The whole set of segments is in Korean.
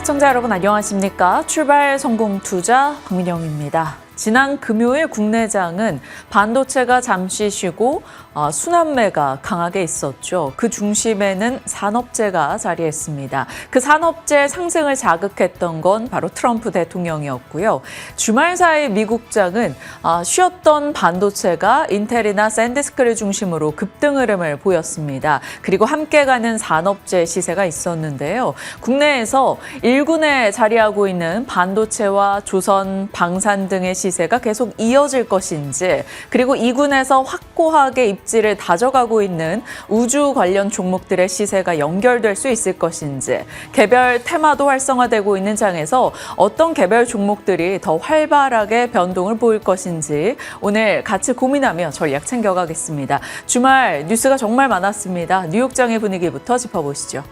시청자 여러분 안녕하십니까? 출발 성공 투자 박민영입니다. 지난 금요일 국내장은 반도체가 잠시 쉬고 순환매가 강하게 있었죠. 그 중심에는 산업재가 자리했습니다. 그 산업재 상승을 자극했던 건 바로 트럼프 대통령이었고요. 주말 사이 미국장은 쉬었던 반도체가 인텔이나 샌디스크를 중심으로 급등 흐름을 보였습니다. 그리고 함께 가는 산업재 시세가 있었는데요. 국내에서 1군에 자리하고 있는 반도체와 조선, 방산 등의 시세가 계속 이어질 것인지, 그리고 2군에서 확고하게 입지를 다져가고 있는 우주 관련 종목들의 시세가 연결될 수 있을 것인지, 개별 테마도 활성화되고 있는 장에서 어떤 개별 종목들이 더 활발하게 변동을 보일 것인지 오늘 같이 고민하며 전략 챙겨가겠습니다. 주말 뉴스가 정말 많았습니다. 뉴욕장의 분위기부터 짚어보시죠.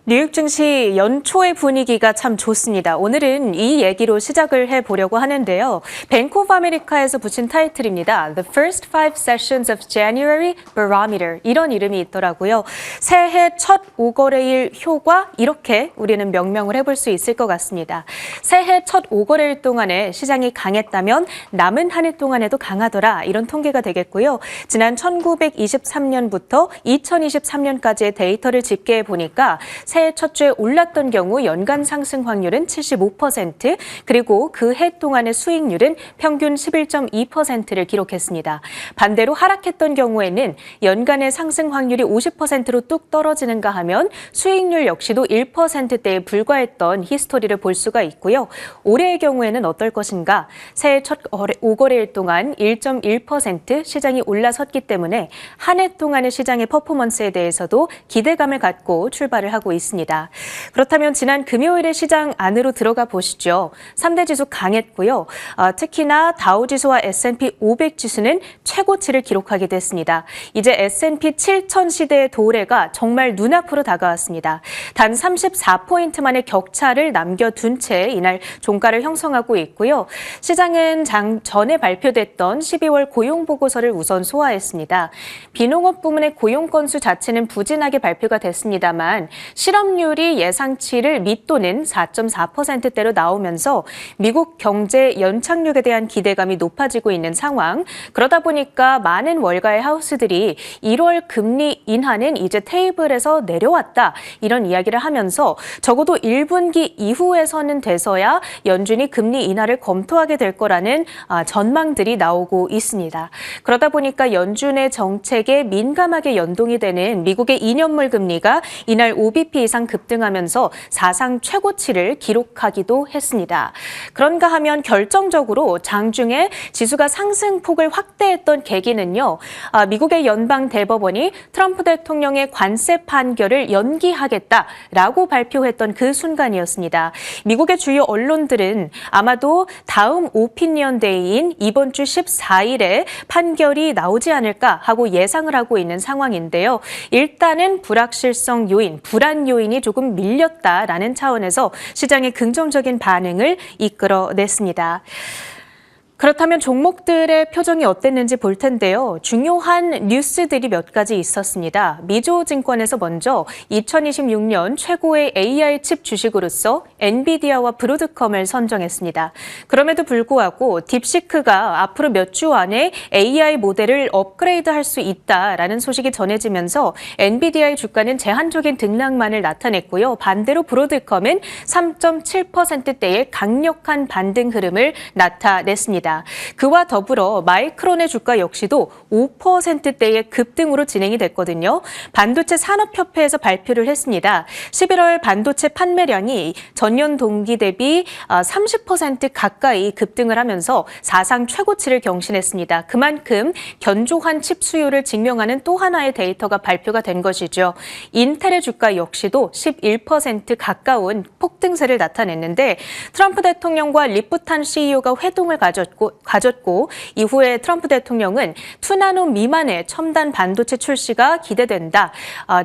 뉴욕 증시 연초의 분위기가 참 좋습니다. 오늘은 이 얘기로 시작을 해보려고 하는데요. 뱅크 오브 아메리카에서 붙인 타이틀입니다. The First Five Sessions of January Barometer. 이런 이름이 있더라고요. 새해 첫 5거래일 효과, 이렇게 우리는 명명을 해볼 수 있을 것 같습니다. 새해 첫 5거래일 동안에 시장이 강했다면 남은 한 해 동안에도 강하더라, 이런 통계가 되겠고요. 지난 1923년부터 2023년까지의 데이터를 집계해 보니까 새해 첫 주에 올랐던 경우 연간 상승 확률은 75%, 그리고 그 해 동안의 수익률은 평균 11.2%를 기록했습니다. 반대로 하락했던 경우에는 연간의 상승 확률이 50%로 뚝 떨어지는가 하면 수익률 역시도 1%대에 불과했던 히스토리를 볼 수가 있고요. 올해의 경우에는 어떨 것인가? 새해 첫 5거래일 동안 1.1% 시장이 올라섰기 때문에 한 해 동안의 시장의 퍼포먼스에 대해서도 기대감을 갖고 출발을 하고 있습니다. 그렇다면 지난 금요일의 시장 안으로 들어가 보시죠. 3대 지수 강했고요. 특히나 다우지수와 S&P 500 지수는 최고치를 기록하게 됐습니다. 이제 S&P 7000 시대의 도래가 정말 눈앞으로 다가왔습니다. 단 34포인트 만의 격차를 남겨둔 채 이날 종가를 형성하고 있고요. 시장은 장 전에 발표됐던 12월 고용보고서를 우선 소화했습니다. 비농업 부문의 고용 건수 자체는 부진하게 발표가 됐습니다만 실업률이 예상치를 밑도는 4.4%대로 나오면서 미국 경제 연착륙에 대한 기대감이 높아지고 있는 상황. 그러다 보니까 많은 월가의 하우스들이 1월 금리 인하는 이제 테이블에서 내려왔다, 이런 이야기를 하면서 적어도 1분기 이후에서는 돼서야 연준이 금리 인하를 검토하게 될 거라는 전망들이 나오고 있습니다. 그러다 보니까 연준의 정책에 민감하게 연동이 되는 미국의 2년물 금리가 이날 5bp 이상 급등하면서 사상 최고치를 기록하기도 했습니다. 그런가 하면 결정적으로 장중에 지수가 상승폭을 확대했던 계기는요. 미국의 연방 대법원이 트럼프 대통령의 관세 판결을 연기하겠다라고 발표했던 그 순간이었습니다. 미국의 주요 언론들은 아마도 다음 오피니언 데이인 이번 주 14일에 판결이 나오지 않을까 하고 예상을 하고 있는 상황인데요. 일단은 불확실성 요인, 불안 요인이 조금 밀렸다라는 차원에서 시장의 긍정적인 반응을 이끌어냈습니다. 그렇다면 종목들의 표정이 어땠는지 볼 텐데요. 중요한 뉴스들이 몇 가지 있었습니다. 미조증권에서 먼저 2026년 최고의 AI 칩 주식으로서 엔비디아와 브로드컴을 선정했습니다. 그럼에도 불구하고 딥시크가 앞으로 몇 주 안에 AI 모델을 업그레이드할 수 있다라는 소식이 전해지면서 엔비디아의 주가는 제한적인 등락만을 나타냈고요. 반대로 브로드컴은 3.7%대의 강력한 반등 흐름을 나타냈습니다. 그와 더불어 마이크론의 주가 역시도 5%대의 급등으로 진행이 됐거든요. 반도체 산업협회에서 발표를 했습니다. 11월 반도체 판매량이 전년 동기 대비 30% 가까이 급등을 하면서 사상 최고치를 경신했습니다. 그만큼 견조한 칩 수요를 증명하는 또 하나의 데이터가 발표가 된 것이죠. 인텔의 주가 역시도 11% 가까운 폭등세를 나타냈는데 트럼프 대통령과 리프탄 CEO가 회동을 가졌고 가졌고 이후에 트럼프 대통령은 2나노 미만의 첨단 반도체 출시가 기대된다.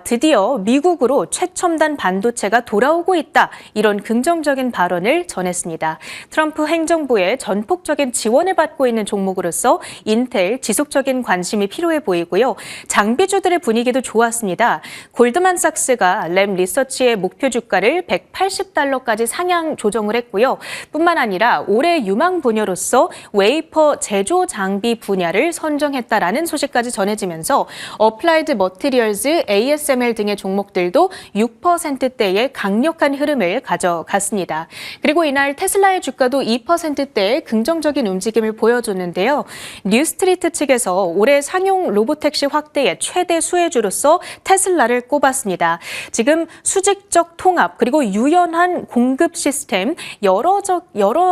드디어 미국으로 최첨단 반도체가 돌아오고 있다. 이런 긍정적인 발언을 전했습니다. 트럼프 행정부의 전폭적인 지원을 받고 있는 종목으로서 인텔 지속적인 관심이 필요해 보이고요. 장비주들의 분위기도 좋았습니다. 골드만삭스가 램 리서치의 목표 주가를 $180까지 상향 조정을 했고요. 뿐만 아니라 올해 유망 분야로서 웨이퍼 제조 장비 분야를 선정했다라는 소식까지 전해지면서 어플라이드 머티리얼즈, ASML 등의 종목들도 6%대의 강력한 흐름을 가져갔습니다. 그리고 이날 테슬라의 주가도 2%대의 긍정적인 움직임을 보여줬는데요. 뉴스트리트 측에서 올해 상용 로보택시 확대의 최대 수혜주로서 테슬라를 꼽았습니다. 지금 수직적 통합 그리고 유연한 공급 시스템 여러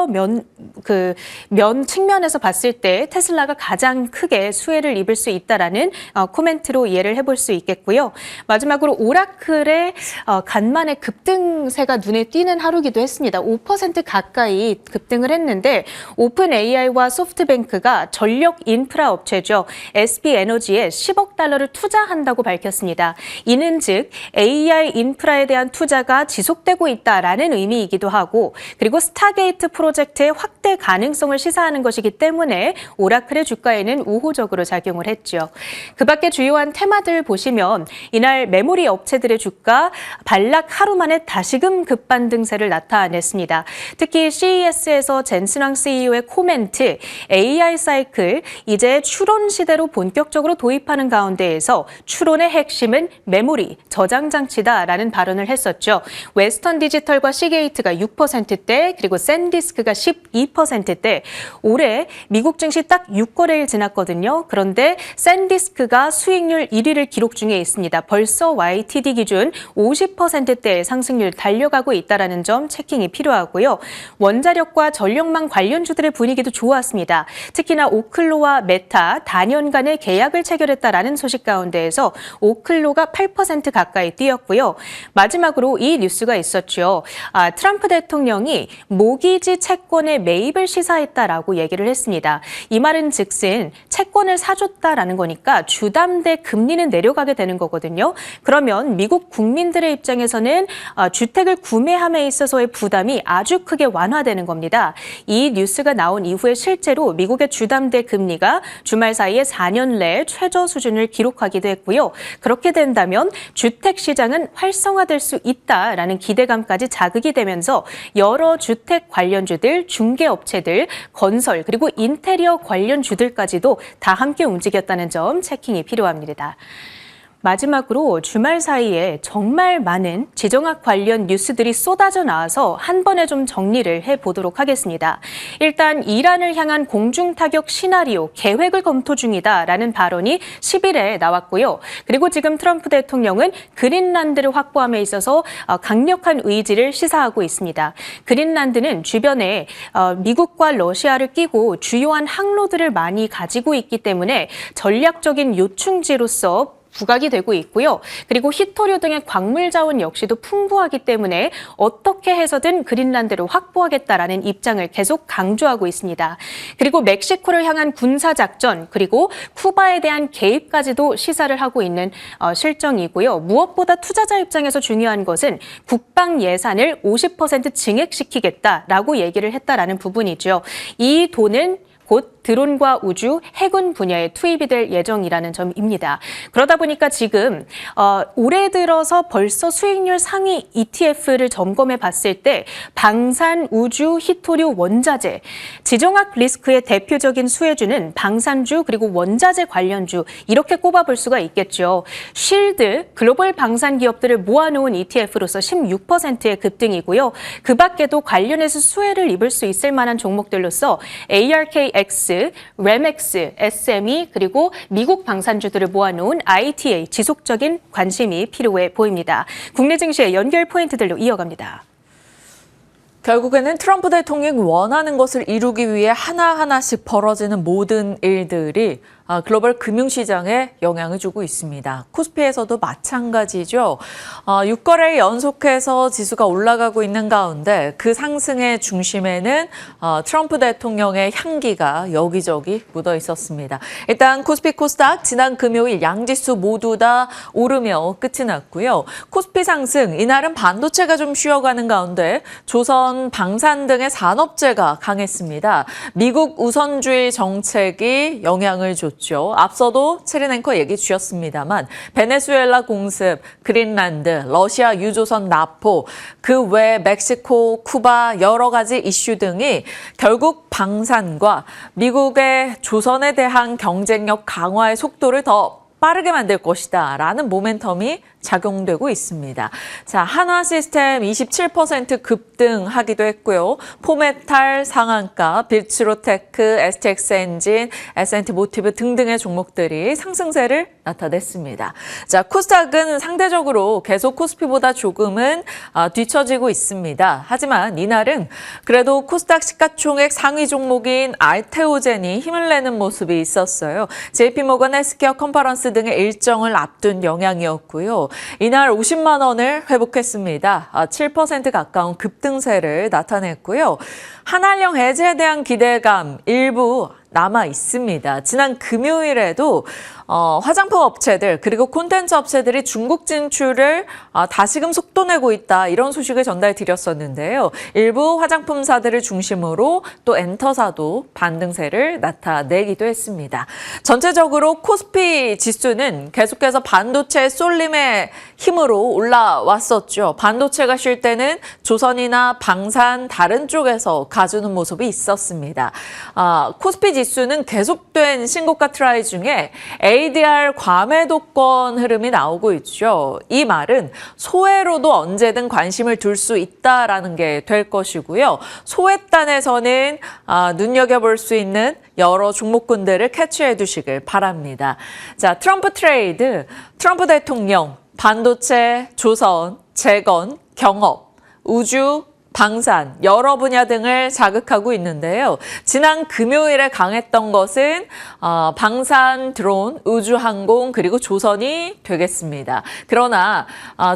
면 측면에서 봤을 때 테슬라가 가장 크게 수혜를 입을 수 있다라는 코멘트로 이해를 해볼 수 있겠고요. 마지막으로 오라클의 간만에 급등세가 눈에 띄는 하루기도 했습니다. 5% 가까이 급등을 했는데 오픈 AI와 소프트뱅크가 전력 인프라 업체죠. SP 에너지에 $10억 투자한다고 밝혔습니다. 이는 즉 AI 인프라에 대한 투자가 지속되고 있다라는 의미이기도 하고 그리고 스타게이트 프로젝트의 확대 가능성을 시사하는 것이기 때문에 오라클의 주가에는 우호적으로 작용을 했죠. 그 밖에 주요한 테마들 보시면 이날 메모리 업체들의 주가 반락 하루 만에 다시금 급반등세를 나타냈습니다. 특히 CES에서 젠슨왕 CEO의 코멘트, AI 사이클, 이제 추론 시대로 본격적으로 도입하는 가운데에서 추론의 핵심은 메모리, 저장 장치다라는 발언을 했었죠. 웨스턴 디지털과 시게이트가 6%대, 그리고 샌디스크가 12%대. 올해 미국 증시 딱 6거래일 지났거든요. 그런데 샌디스크가 수익률 1위를 기록 중에 있습니다. 벌써 YTD 기준 50%대의 상승률 달려가고 있다는 점 체킹이 필요하고요. 원자력과 전력망 관련주들의 분위기도 좋았습니다. 특히나 오클로와 메타 단연간의 계약을 체결했다라는 소식 가운데에서 오클로가 8% 가까이 뛰었고요. 마지막으로 이 뉴스가 있었죠. 트럼프 대통령이 모기지 채권의 매입을 시사했다라고 얘기를 했습니다. 이 말은 즉슨 채권을 사줬다라는 거니까 주담대 금리는 내려가게 되는 거거든요. 그러면 미국 국민들의 입장에서는 주택을 구매함에 있어서의 부담이 아주 크게 완화되는 겁니다. 이 뉴스가 나온 이후에 실제로 미국의 주담대 금리가 주말 사이에 4년 내 최저 수준을 기록하기도 했고요. 그렇게 된다면 주택 시장은 활성화될 수 있다라는 기대감까지 자극이 되면서 여러 주택 관련주들, 중개업체들, 건설 그리고 인테리어 관련주들까지도 다 함께 움직였다는 점 체킹이 필요합니다. 마지막으로 주말 사이에 정말 많은 지정학 관련 뉴스들이 쏟아져 나와서 한 번에 좀 정리를 해보도록 하겠습니다. 일단 이란을 향한 공중타격 시나리오 계획을 검토 중이다라는 발언이 10일에 나왔고요. 그리고 지금 트럼프 대통령은 그린란드를 확보함에 있어서 강력한 의지를 시사하고 있습니다. 그린란드는 주변에 미국과 러시아를 끼고 주요한 항로들을 많이 가지고 있기 때문에 전략적인 요충지로서 부각이 되고 있고요. 그리고 히토류 등의 광물 자원 역시도 풍부하기 때문에 어떻게 해서든 그린란드를 확보하겠다라는 입장을 계속 강조하고 있습니다. 그리고 멕시코를 향한 군사작전 그리고 쿠바에 대한 개입까지도 시사를 하고 있는 실정이고요. 무엇보다 투자자 입장에서 중요한 것은 국방 예산을 50% 증액시키겠다라고 얘기를 했다라는 부분이죠. 이 돈은 곧 드론과 우주, 해군 분야에 투입이 될 예정이라는 점입니다. 그러다 보니까 지금 올해 들어서 벌써 수익률 상위 ETF를 점검해 봤을 때 방산, 우주, 히토류, 원자재, 지정학 리스크의 대표적인 수혜주는 방산주 그리고 원자재 관련주 이렇게 꼽아볼 수가 있겠죠. 쉴드, 글로벌 방산 기업들을 모아놓은 ETF로서 16%의 급등이고요. 그 밖에도 관련해서 수혜를 입을 수 있을 만한 종목들로서 ARKX, 램엑스, SME 그리고 미국 방산주들을 모아놓은 ITA 지속적인 관심이 필요해 보입니다. 국내 증시의 연결 포인트들로 이어갑니다. 결국에는 트럼프 대통령이 원하는 것을 이루기 위해 하나하나씩 벌어지는 모든 일들이 글로벌 금융시장에 영향을 주고 있습니다. 코스피에서도 마찬가지죠. 6거래 연속해서 지수가 올라가고 있는 가운데 그 상승의 중심에는 트럼프 대통령의 향기가 여기저기 묻어 있었습니다. 일단 코스피 코스닥 지난 금요일 양지수 모두 다 오르며 끝이 났고요. 코스피 상승, 이날은 반도체가 좀 쉬어가는 가운데 조선, 방산 등의 산업재가 강했습니다. 미국 우선주의 정책이 영향을 줬죠. 앞서도 체린 앵커 얘기 주셨습니다만 베네수엘라 공습, 그린란드, 러시아 유조선 납포, 그 외 멕시코, 쿠바 여러 가지 이슈 등이 결국 방산과 미국의 조선에 대한 경쟁력 강화의 속도를 더 빠르게 만들 것이다 라는 모멘텀이 작용되고 있습니다. 자, 한화시스템 27% 급등하기도 했고요. 포메탈 상한가, 빌츠로테크, STX엔진, S&T모티브 등등의 종목들이 상승세를 나타냈습니다. 자, 코스닥은 상대적으로 계속 코스피보다 조금은 뒤처지고 있습니다. 하지만 이날은 그래도 코스닥 시가총액 상위 종목인 알테오젠이 힘을 내는 모습이 있었어요. JP모건 헬스케어 컨퍼런스 등의 일정을 앞둔 영향이었고요. 이날 50만 원을 회복했습니다. 7% 가까운 급등세를 나타냈고요. 한한령 해제에 대한 기대감 일부 남아 있습니다. 지난 금요일에도 화장품 업체들 그리고 콘텐츠 업체들이 중국 진출을 다시금 속도내고 있다 이런 소식을 전달드렸었는데요. 일부 화장품사들을 중심으로 또 엔터사도 반등세를 나타내기도 했습니다. 전체적으로 코스피 지수는 계속해서 반도체 쏠림의 힘으로 올라왔었죠. 반도체가 쉴 때는 조선이나 방산 다른 쪽에서 가주는 모습이 있었습니다. 코스피 지수는 계속된 신고가 트라이 중에 ADR 과매도권 흐름이 나오고 있죠. 이 말은 소외로도 언제든 관심을 둘 수 있다라는 게 될 것이고요. 소외단에서는 눈여겨볼 수 있는 여러 종목군들을 캐치해 두시길 바랍니다. 자, 트럼프 트레이드, 트럼프 대통령, 반도체, 조선, 재건, 경업, 우주, 방산, 여러 분야 등을 자극하고 있는데요. 지난 금요일에 강했던 것은 방산, 드론, 우주항공, 그리고 조선이 되겠습니다. 그러나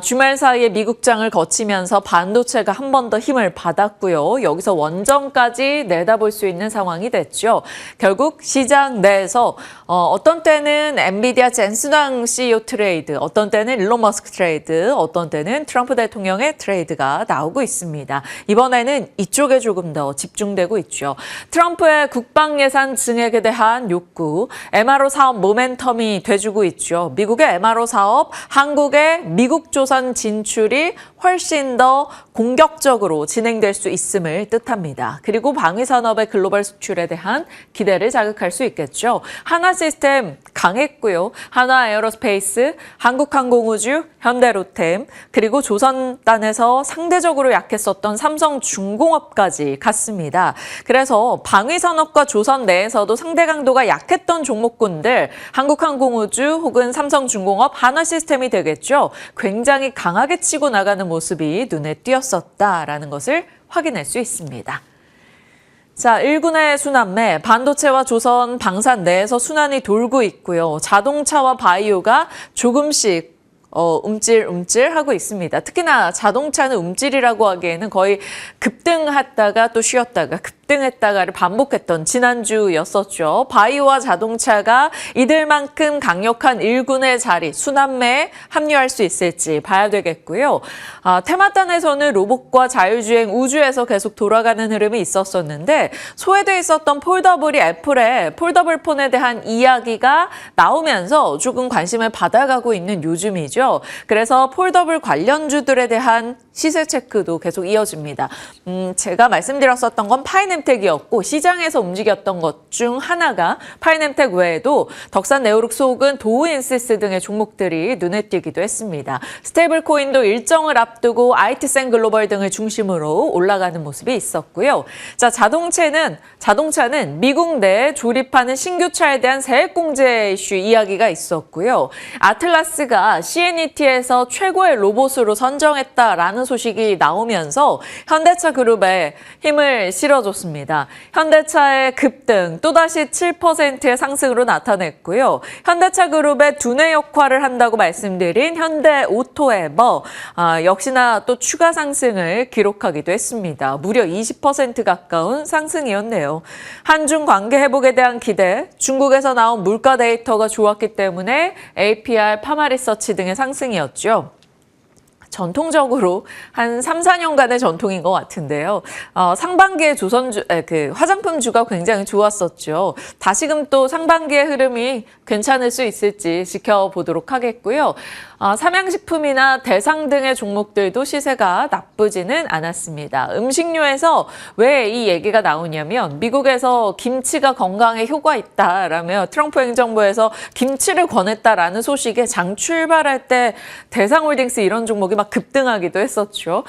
주말 사이에 미국장을 거치면서 반도체가 한 번 더 힘을 받았고요. 여기서 원전까지 내다볼 수 있는 상황이 됐죠. 결국 시장 내에서 어떤 때는 엔비디아 젠슨왕 CEO 트레이드, 어떤 때는 일론 머스크 트레이드, 어떤 때는 트럼프 대통령의 트레이드가 나오고 있습니다. 이번에는 이쪽에 조금 더 집중되고 있죠. 트럼프의 국방 예산 증액에 대한 욕구, MRO 사업 모멘텀이 돼주고 있죠. 미국의 MRO 사업, 한국의 미국 조선 진출이 훨씬 더 공격적으로 진행될 수 있음을 뜻합니다. 그리고 방위산업의 글로벌 수출에 대한 기대를 자극할 수 있겠죠. 한화시스템 강했고요. 한화에어로스페이스, 한국항공우주, 현대로템, 그리고 조선단에서 상대적으로 약했었던 삼성중공업까지 갔습니다. 그래서 방위산업과 조선 내에서도 상대 강도가 약했던 종목군들, 한국항공우주 혹은 삼성중공업, 한화시스템이 되겠죠. 굉장히 강하게 치고 나가는 모습이 눈에 띄었었다라는 것을 확인할 수 있습니다. 자, 1군의 순환매, 반도체와 조선, 방산 내에서 순환이 돌고 있고요. 자동차와 바이오가 조금씩 움찔움찔하고 있습니다. 특히나 자동차는 움찔이라고 하기에는 거의 급등했다가 또 쉬었다가 급등했다가를 반복했던 지난주였었죠. 바이오와 자동차가 이들만큼 강력한 1군의 자리, 순환매에 합류할 수 있을지 봐야 되겠고요. 테마단에서는 로봇과 자율주행 우주에서 계속 돌아가는 흐름이 있었었는데 소외돼 있었던 폴더블이 애플의 폴더블 폰에 대한 이야기가 나오면서 조금 관심을 받아가고 있는 요즘이죠. 그래서 폴더블 관련주들에 대한 시세 체크도 계속 이어집니다. 제가 말씀드렸었던 건 파이넴텍이었고 시장에서 움직였던 것 중 하나가 파이넴텍 외에도 덕산 네오룩스 혹은 도우인시스 등의 종목들이 눈에 띄기도 했습니다. 스테이블 코인도 일정을 앞두고 IT센 글로벌 등을 중심으로 올라가는 모습이 있었고요. 자, 자동차는 미국 내에 조립하는 신규차에 대한 세액공제 이슈 이야기가 있었고요. 아틀라스가 CNET에서 최고의 로봇으로 선정했다라는 소식이 나오면서 현대차 그룹에 힘을 실어줬습니다. 현대차의 급등 또다시 7%의 상승으로 나타냈고요. 현대차 그룹의 두뇌 역할을 한다고 말씀드린 현대오토에버 역시나 또 추가 상승을 기록하기도 했습니다. 무려 20% 가까운 상승이었네요. 한중 관계 회복에 대한 기대, 중국에서 나온 물가 데이터가 좋았기 때문에 APR, 파마리서치 등의 상승이었죠. 전통적으로 한 3, 4년간의 전통인 것 같은데요. 상반기에 화장품주가 굉장히 좋았었죠. 다시금 또 상반기의 흐름이 괜찮을 수 있을지 지켜보도록 하겠고요. 삼양식품이나 대상 등의 종목들도 시세가 나쁘지는 않았습니다. 음식료에서 왜 이 얘기가 나오냐면 미국에서 김치가 건강에 효과 있다라며 트럼프 행정부에서 김치를 권했다라는 소식에 장 출발할 때 대상홀딩스 이런 종목이 막 급등하기도 했었죠.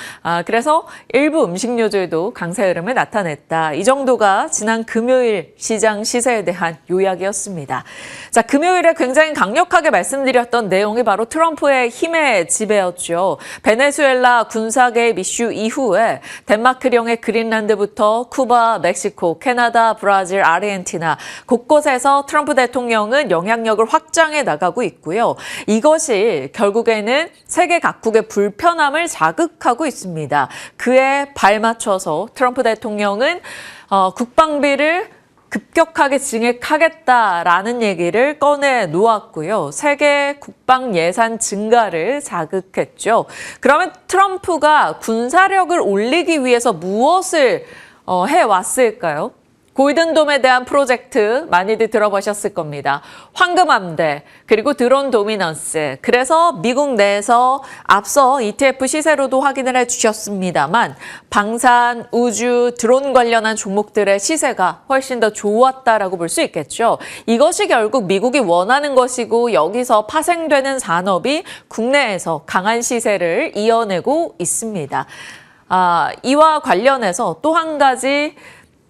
그래서 일부 음식료들도 강세 흐름을 나타냈다. 이 정도가 지난 금요일 시장 시세에 대한 요약이었습니다. 자, 금요일에 굉장히 강력하게 말씀드렸던 내용이 바로 트럼프의 힘의 지배였죠. 베네수엘라 군사 개입 이슈 이후에 덴마크령의 그린란드부터 쿠바, 멕시코, 캐나다, 브라질, 아르헨티나 곳곳에서 트럼프 대통령은 영향력을 확장해 나가고 있고요. 이것이 결국에는 세계 각국의 불편함을 자극하고 있습니다. 그에 발맞춰서 트럼프 대통령은 국방비를 급격하게 증액하겠다라는 얘기를 꺼내 놓았고요. 세계 국방 예산 증가를 자극했죠. 그러면 트럼프가 군사력을 올리기 위해서 무엇을 해왔을까요? 골든돔에 대한 프로젝트 많이들 들어보셨을 겁니다. 황금함대, 그리고 드론 도미넌스. 그래서 미국 내에서 앞서 ETF 시세로도 확인을 해주셨습니다만 방산, 우주, 드론 관련한 종목들의 시세가 훨씬 더 좋았다라고 볼 수 있겠죠. 이것이 결국 미국이 원하는 것이고 여기서 파생되는 산업이 국내에서 강한 시세를 이어내고 있습니다. 이와 관련해서 또 한 가지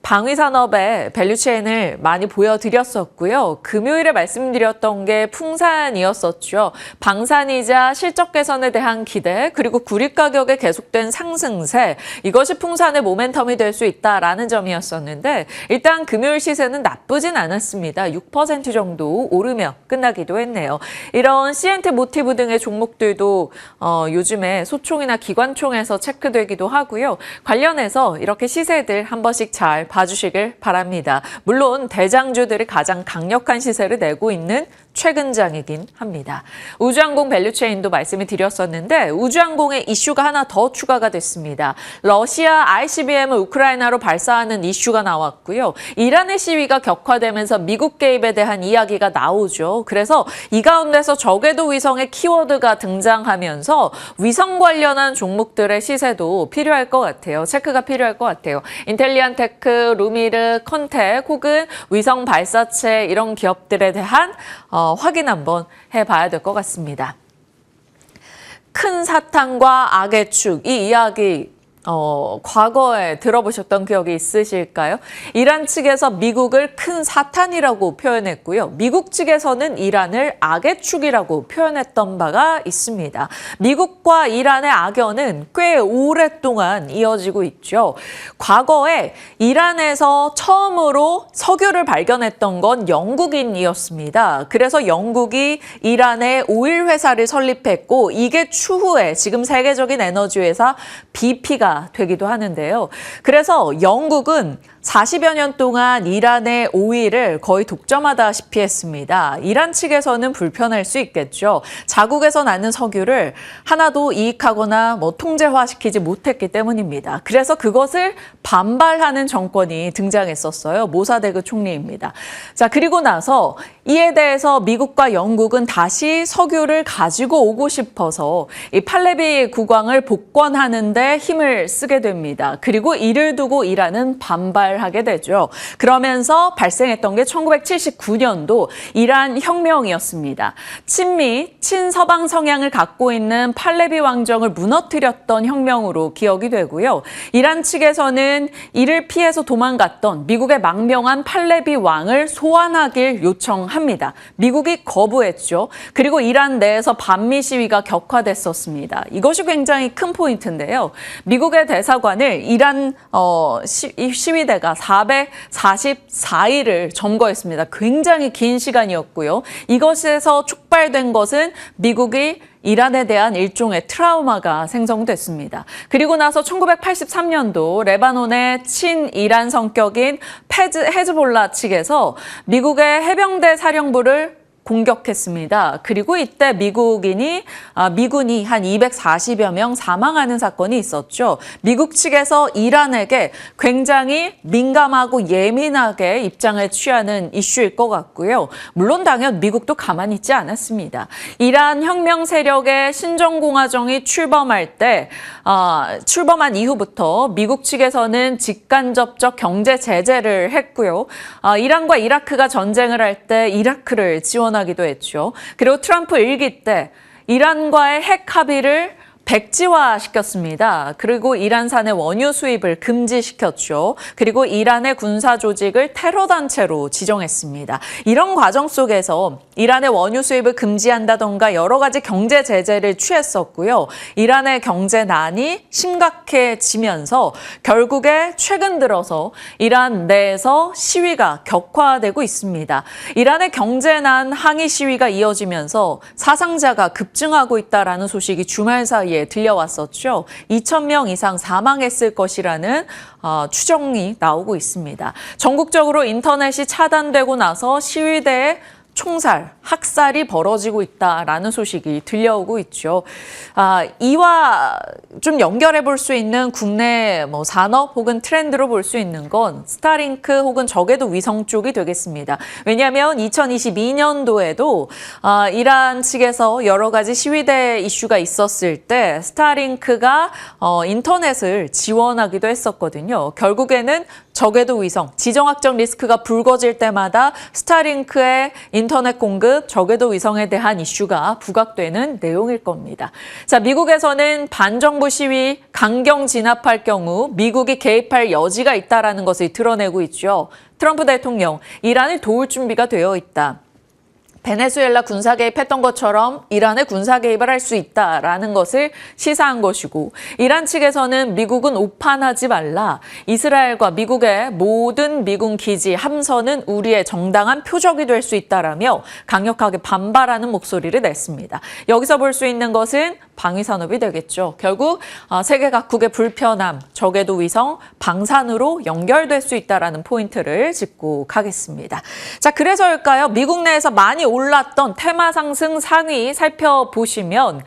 방위산업의 밸류체인을 많이 보여드렸었고요. 금요일에 말씀드렸던 게 풍산이었었죠. 방산이자 실적 개선에 대한 기대, 그리고 구리 가격의 계속된 상승세, 이것이 풍산의 모멘텀이 될 수 있다라는 점이었었는데 일단 금요일 시세는 나쁘진 않았습니다. 6% 정도 오르며 끝나기도 했네요. 이런 CNT 모티브 등의 종목들도 요즘에 소총이나 기관총에서 체크되기도 하고요. 관련해서 이렇게 시세들 한 번씩 잘 봐주시길 바랍니다. 물론 대장주들이 가장 강력한 시세를 내고 있는 최근장이긴 합니다. 우주항공 밸류체인도 말씀을 드렸었는데 우주항공의 이슈가 하나 더 추가가 됐습니다. 러시아 ICBM을 우크라이나로 발사하는 이슈가 나왔고요. 이란의 시위가 격화되면서 미국 개입에 대한 이야기가 나오죠. 그래서 이 가운데서 저궤도 위성의 키워드가 등장하면서 위성 관련한 종목들의 시세도 필요할 것 같아요. 체크가 필요할 것 같아요. 인텔리안테크, 루미르, 컨텍 혹은 위성 발사체 이런 기업들에 대한 확인 한번 해봐야 될 것 같습니다. 큰 사탄과 악의 축, 이 이야기 과거에 들어보셨던 기억이 있으실까요? 이란 측에서 미국을 큰 사탄이라고 표현했고요. 미국 측에서는 이란을 악의 축이라고 표현했던 바가 있습니다. 미국과 이란의 악연은 꽤 오랫동안 이어지고 있죠. 과거에 이란에서 처음으로 석유를 발견했던 건 영국인이었습니다. 그래서 영국이 이란에 오일 회사를 설립했고 이게 추후에 지금 세계적인 에너지 회사 BP가 되기도 하는데요. 그래서 영국은 40여 년 동안 이란의 오일을 거의 독점하다시피 했습니다. 이란 측에서는 불편할 수 있겠죠. 자국에서 나는 석유를 하나도 이익하거나 통제화시키지 못했기 때문입니다. 그래서 그것을 반발하는 정권이 등장했었어요. 모사데그 총리입니다. 자, 그리고 나서 이에 대해서 미국과 영국은 다시 석유를 가지고 오고 싶어서 이 팔레비 국왕을 복권하는 데 힘을 쓰게 됩니다. 그리고 이를 두고 이란은 반발 출발하게 되죠. 그러면서 발생했던 게 1979년도 이란 혁명이었습니다. 친미, 친서방 성향을 갖고 있는 팔레비 왕정을 무너뜨렸던 혁명으로 기억이 되고요. 이란 측에서는 이를 피해서 도망갔던 미국의 망명한 팔레비 왕을 소환하길 요청합니다. 미국이 거부했죠. 그리고 이란 내에서 반미 시위가 격화됐었습니다. 이것이 굉장히 큰 포인트인데요. 미국의 대사관을 이란 시위대가 444일을 점거했습니다. 굉장히 긴 시간이었고요. 이것에서 촉발된 것은 미국이 이란에 대한 일종의 트라우마가 생성됐습니다. 그리고 나서 1983년도 레바논의 친이란 성격인 헤즈볼라 측에서 미국의 해병대 사령부를 공격했습니다. 그리고 이때 미군이 한 240여 명 사망하는 사건이 있었죠. 미국 측에서 이란에게 굉장히 민감하고 예민하게 입장을 취하는 이슈일 것 같고요. 물론 당연 미국도 가만히 있지 않았습니다. 이란 혁명 세력의 신정공화정이 출범한 이후부터 미국 측에서는 직간접적 경제 제재를 했고요. 이란과 이라크가 전쟁을 할 때 이라크를 지원하기도 했죠. 그리고 트럼프 일기 때 이란과의 핵 합의를 백지화시켰습니다. 그리고 이란산의 원유 수입을 금지시켰죠. 그리고 이란의 군사 조직을 테러 단체로 지정했습니다. 이런 과정 속에서 이란의 원유 수입을 금지한다던가 여러 가지 경제 제재를 취했었고요. 이란의 경제난이 심각해지면서 결국에 최근 들어서 이란 내에서 시위가 격화되고 있습니다. 이란의 경제난 항의 시위가 이어지면서 사상자가 급증하고 있다라는 소식이 주말 사이에 들려왔었죠. 2,000명 이상 사망했을 것이라는 추정이 나오고 있습니다. 전국적으로 인터넷이 차단되고 나서 시위대의 총살, 학살이 벌어지고 있다라는 소식이 들려오고 있죠. 이와 좀 연결해 볼 수 있는 국내 산업 혹은 트렌드로 볼 수 있는 건 스타링크 혹은 저궤도 위성 쪽이 되겠습니다. 왜냐하면 2022년도에도 이란 측에서 여러 가지 시위대 이슈가 있었을 때 스타링크가 인터넷을 지원하기도 했었거든요. 결국에는 저궤도 위성, 지정학적 리스크가 불거질 때마다 스타링크의 인터넷 공급, 저궤도 위성에 대한 이슈가 부각되는 내용일 겁니다. 자, 미국에서는 반정부 시위 강경 진압할 경우 미국이 개입할 여지가 있다는 것을 드러내고 있죠. 트럼프 대통령, 이란을 도울 준비가 되어 있다. 베네수엘라 군사 개입했던 것처럼 이란의 군사 개입을 할 수 있다라는 것을 시사한 것이고, 이란 측에서는 미국은 오판하지 말라. 이스라엘과 미국의 모든 미군 기지 함선은 우리의 정당한 표적이 될 수 있다라며 강력하게 반발하는 목소리를 냈습니다. 여기서 볼 수 있는 것은 방위산업이 되겠죠. 결국 세계 각국의 불편함, 저궤도 위성, 방산으로 연결될 수 있다는 포인트를 짚고 가겠습니다. 자, 그래서일까요? 미국 내에서 많이 올랐던 테마 상승 상위 살펴보시면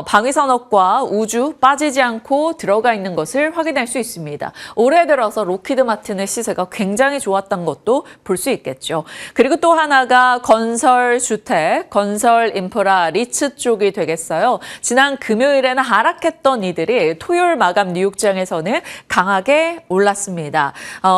방위산업과 우주 빠지지 않고 들어가 있는 것을 확인할 수 있습니다. 올해 들어서 로키드 마틴의 시세가 굉장히 좋았던 것도 볼 수 있겠죠. 그리고 또 하나가 건설 주택, 건설 인프라, 리츠 쪽이 되겠어요. 지난 금요일에는 하락했던 이들이 토요일 마감 뉴욕장에서는 강하게 올랐습니다.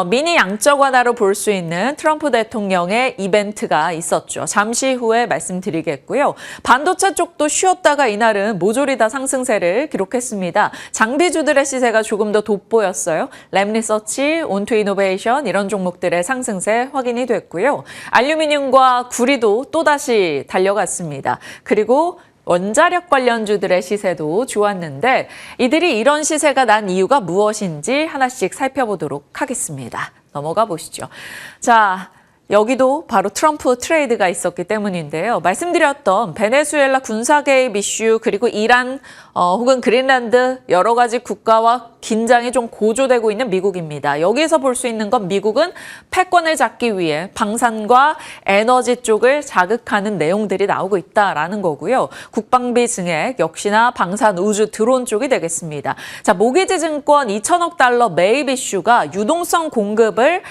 미니 양적 완화로 볼 수 있는 트럼프 대통령의 이벤트가 있었죠. 잠시 후에 말씀드리겠고요. 반도체 쪽도 쉬었다가 이날은 모조리다 상승세를 기록했습니다. 장비주들의 시세가 조금 더 돋보였어요. 램리서치, 온투이노베이션 이런 종목들의 상승세 확인이 됐고요. 알루미늄과 구리도 또다시 달려갔습니다. 그리고 원자력 관련주들의 시세도 좋았는데 이들이 이런 시세가 난 이유가 무엇인지 하나씩 살펴보도록 하겠습니다. 넘어가 보시죠. 자, 여기도 바로 트럼프 트레이드가 있었기 때문인데요. 말씀드렸던 베네수엘라 군사 개입 이슈, 그리고 이란 혹은 그린란드 여러 가지 국가와 긴장이 좀 고조되고 있는 미국입니다. 여기에서 볼 수 있는 건 미국은 패권을 잡기 위해 방산과 에너지 쪽을 자극하는 내용들이 나오고 있다라는 거고요. 국방비 증액 역시나 방산, 우주, 드론 쪽이 되겠습니다. 자, 모기지 증권 2천억 달러 매입 이슈가 유동성 공급을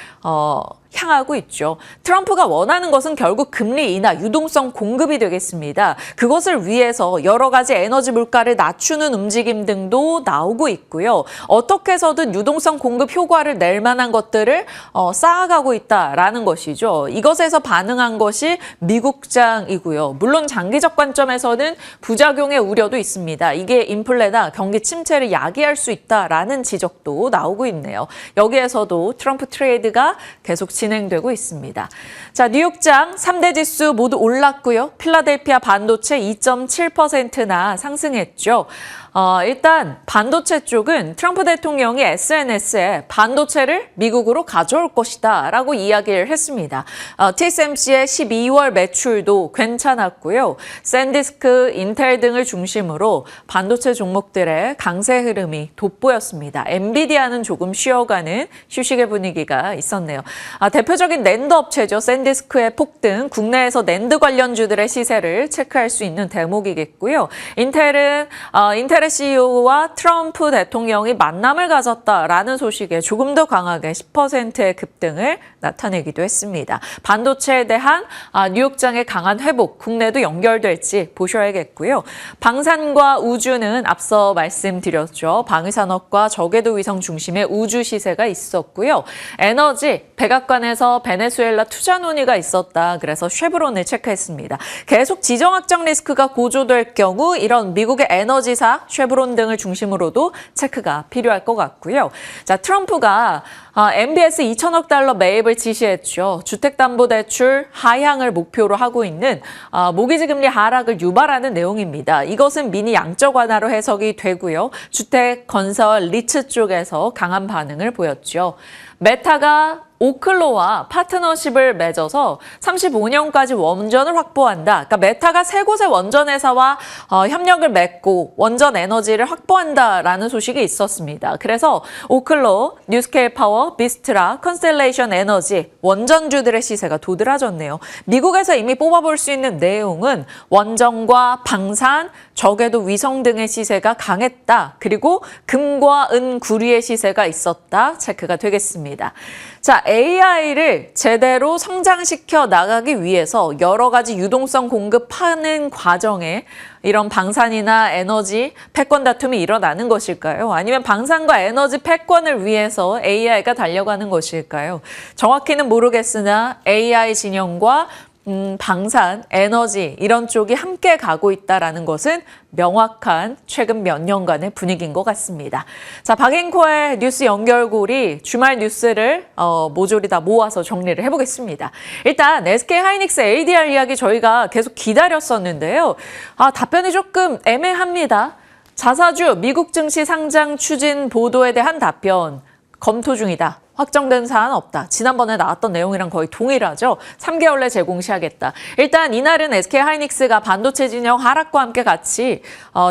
향하고 있죠. 트럼프가 원하는 것은 결국 금리 인하, 유동성 공급이 되겠습니다. 그것을 위해서 여러 가지 에너지 물가를 낮추는 움직임 등도 나오고 있고요. 어떻게 해서든 유동성 공급 효과를 낼 만한 것들을 쌓아가고 있다라는 것이죠. 이것에서 반응한 것이 미국장이고요. 물론 장기적 관점에서는 부작용의 우려도 있습니다. 이게 인플레나 경기 침체를 야기할 수 있다라는 지적도 나오고 있네요. 여기에서도 트럼프 트레이드가 계속 진행되고 있습니다. 자, 뉴욕장 3대 지수 모두 올랐고요. 필라델피아 반도체 2.7%나 상승했죠. 일단 반도체 쪽은 트럼프 대통령이 SNS에 반도체를 미국으로 가져올 것이다 라고 이야기를 했습니다. TSMC의 12월 매출도 괜찮았고요. 샌디스크, 인텔 등을 중심으로 반도체 종목들의 강세 흐름이 돋보였습니다. 엔비디아는 조금 쉬어가는 휴식의 분위기가 있었네요. 대표적인 낸드 업체죠. 샌디스크의 폭등, 국내에서 낸드 관련주들의 시세를 체크할 수 있는 대목이겠고요. 인텔의 CEO와 트럼프 대통령이 만남을 가졌다라는 소식에 조금 더 강하게 10%의 급등을 나타내기도 했습니다. 반도체에 대한 뉴욕장의 강한 회복, 국내도 연결될지 보셔야겠고요. 방산과 우주는 앞서 말씀드렸죠. 방위산업과 저궤도 위성 중심의 우주 시세가 있었고요. 에너지, 백악관에서 베네수엘라 투자 논의가 있었다. 그래서 쉐브론을 체크했습니다. 계속 지정 확정 리스크가 고조될 경우 이런 미국의 에너지사, 쉐브론 등을 중심으로도 체크가 필요할 것 같고요. 자, 트럼프가 MBS 2천억 달러 매입을 지시했죠. 주택담보대출 하향을 목표로 하고 있는 모기지 금리 하락을 유발하는 내용입니다. 이것은 미니 양적 완화로 해석이 되고요. 주택, 건설, 리츠 쪽에서 강한 반응을 보였죠. 메타가 오클로와 파트너십을 맺어서 35년까지 원전을 확보한다. 그러니까 메타가 세 곳의 원전 회사와 협력을 맺고 원전 에너지를 확보한다라는 소식이 있었습니다. 그래서 오클로, 뉴스케일 파워, 비스트라, 컨스텔레이션 에너지 원전주들의 시세가 도드라졌네요. 미국에서 이미 뽑아볼 수 있는 내용은 원전과 방산, 저궤도 위성 등의 시세가 강했다. 그리고 금과 은, 구리의 시세가 있었다. 체크가 되겠습니다. 자, AI를 제대로 성장시켜 나가기 위해서 여러 가지 유동성 공급하는 과정에 이런 방산이나 에너지 패권 다툼이 일어나는 것일까요? 아니면 방산과 에너지 패권을 위해서 AI가 달려가는 것일까요? 정확히는 모르겠으나 AI 진영과 방산, 에너지 이런 쪽이 함께 가고 있다는 것은 명확한 최근 몇 년간의 분위기인 것 같습니다. 자, 박앵커의 뉴스 연결고리 주말 뉴스를 모조리 다 모아서 정리를 해보겠습니다. 일단 SK 하이닉스 ADR 이야기 저희가 계속 기다렸었는데요. 답변이 조금 애매합니다. 자사주 미국 증시 상장 추진 보도에 대한 답변 검토 중이다. 확정된 사안 없다. 지난번에 나왔던 내용이랑 거의 동일하죠. 3개월 내 제공시하겠다. 일단 이날은 SK 하이닉스가 반도체 진영 하락과 함께 같이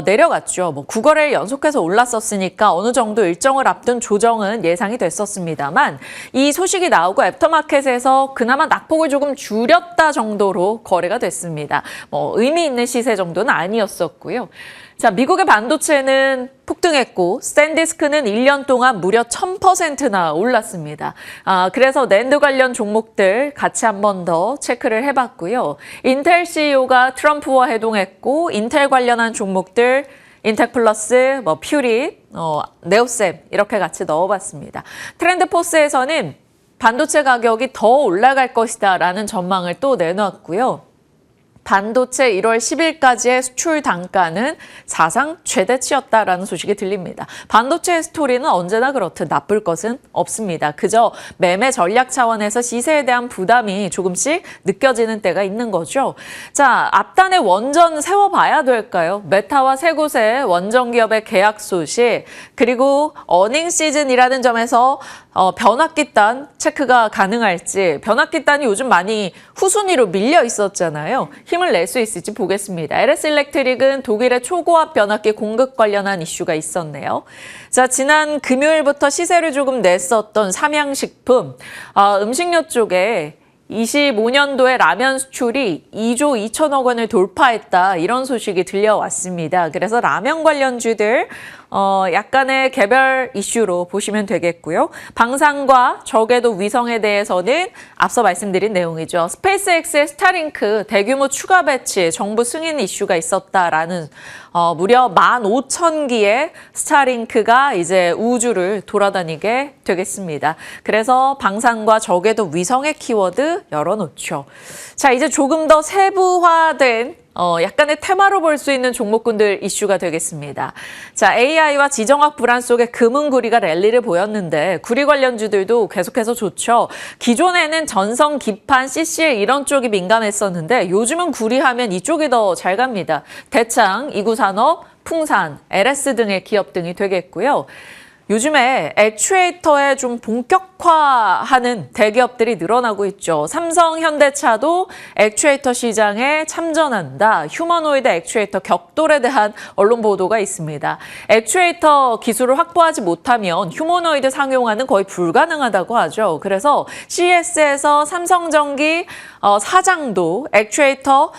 내려갔죠. 9거래일 연속해서 올랐었으니까 어느 정도 일정을 앞둔 조정은 예상이 됐었습니다만 이 소식이 나오고 애프터마켓에서 그나마 낙폭을 조금 줄였다 정도로 거래가 됐습니다. 의미 있는 시세 정도는 아니었었고요. 자, 미국의 반도체는 폭등했고 샌디스크는 1년 동안 무려 1000%나 올랐습니다. 그래서 낸드 관련 종목들 같이 한 번 더 체크를 해봤고요. 인텔 CEO가 트럼프와 회동했고 인텔 관련한 종목들 인텍 플러스, 퓨리, 네오셈 이렇게 같이 넣어봤습니다. 트렌드포스에서는 반도체 가격이 더 올라갈 것이다 라는 전망을 또 내놨고요. 반도체 1월 10일까지의 수출 단가는 사상 최대치였다라는 소식이 들립니다. 반도체의 스토리는 언제나 그렇듯 나쁠 것은 없습니다. 그저 매매 전략 차원에서 시세에 대한 부담이 조금씩 느껴지는 때가 있는 거죠. 자, 앞단에 원전 세워봐야 될까요? 메타와 세 곳의 원전 기업의 계약 소식, 그리고 어닝 시즌이라는 점에서 변압기단 체크가 가능할지, 변압기단이 요즘 많이 후순위로 밀려 있었잖아요. 힘을 낼 수 있을지 보겠습니다. LS 일렉트릭은 독일의 초고압 변압기 공급 관련한 이슈가 있었네요. 자, 지난 금요일부터 시세를 조금 냈었던 삼양식품, 음식료 쪽에 25년도에 라면 수출이 2조 2천억 원을 돌파했다. 이런 소식이 들려왔습니다. 그래서 라면 관련주들 약간의 개별 이슈로 보시면 되겠고요. 방산과 저궤도 위성에 대해서는 앞서 말씀드린 내용이죠. 스페이스X의 스타링크 대규모 추가 배치, 정부 승인 이슈가 있었다라는 무려 15,000기의 스타링크가 이제 우주를 돌아다니게 되겠습니다. 그래서 방산과 저궤도 위성의 키워드 열어놓죠. 자, 이제 조금 더 세부화된 약간의 테마로 볼 수 있는 종목군들 이슈가 되겠습니다. 자, AI와 지정학 불안 속에 금은구리가 랠리를 보였는데 구리 관련주들도 계속해서 좋죠. 기존에는 전성, 기판, CCL 이런 쪽이 민감했었는데 요즘은 구리하면 이쪽이 더 잘 갑니다. 대창, 이구산업, 풍산, LS 등의 기업 등이 되겠고요. 요즘에 액추에이터에 좀 본격화하는 대기업들이 늘어나고 있죠. 삼성, 현대차도 액추에이터 시장에 참전한다. 휴머노이드 액추에이터 격돌에 대한 언론 보도가 있습니다. 액추에이터 기술을 확보하지 못하면 휴머노이드 상용화는 거의 불가능하다고 하죠. 그래서 CES에서 삼성전기 사장도 액추에이터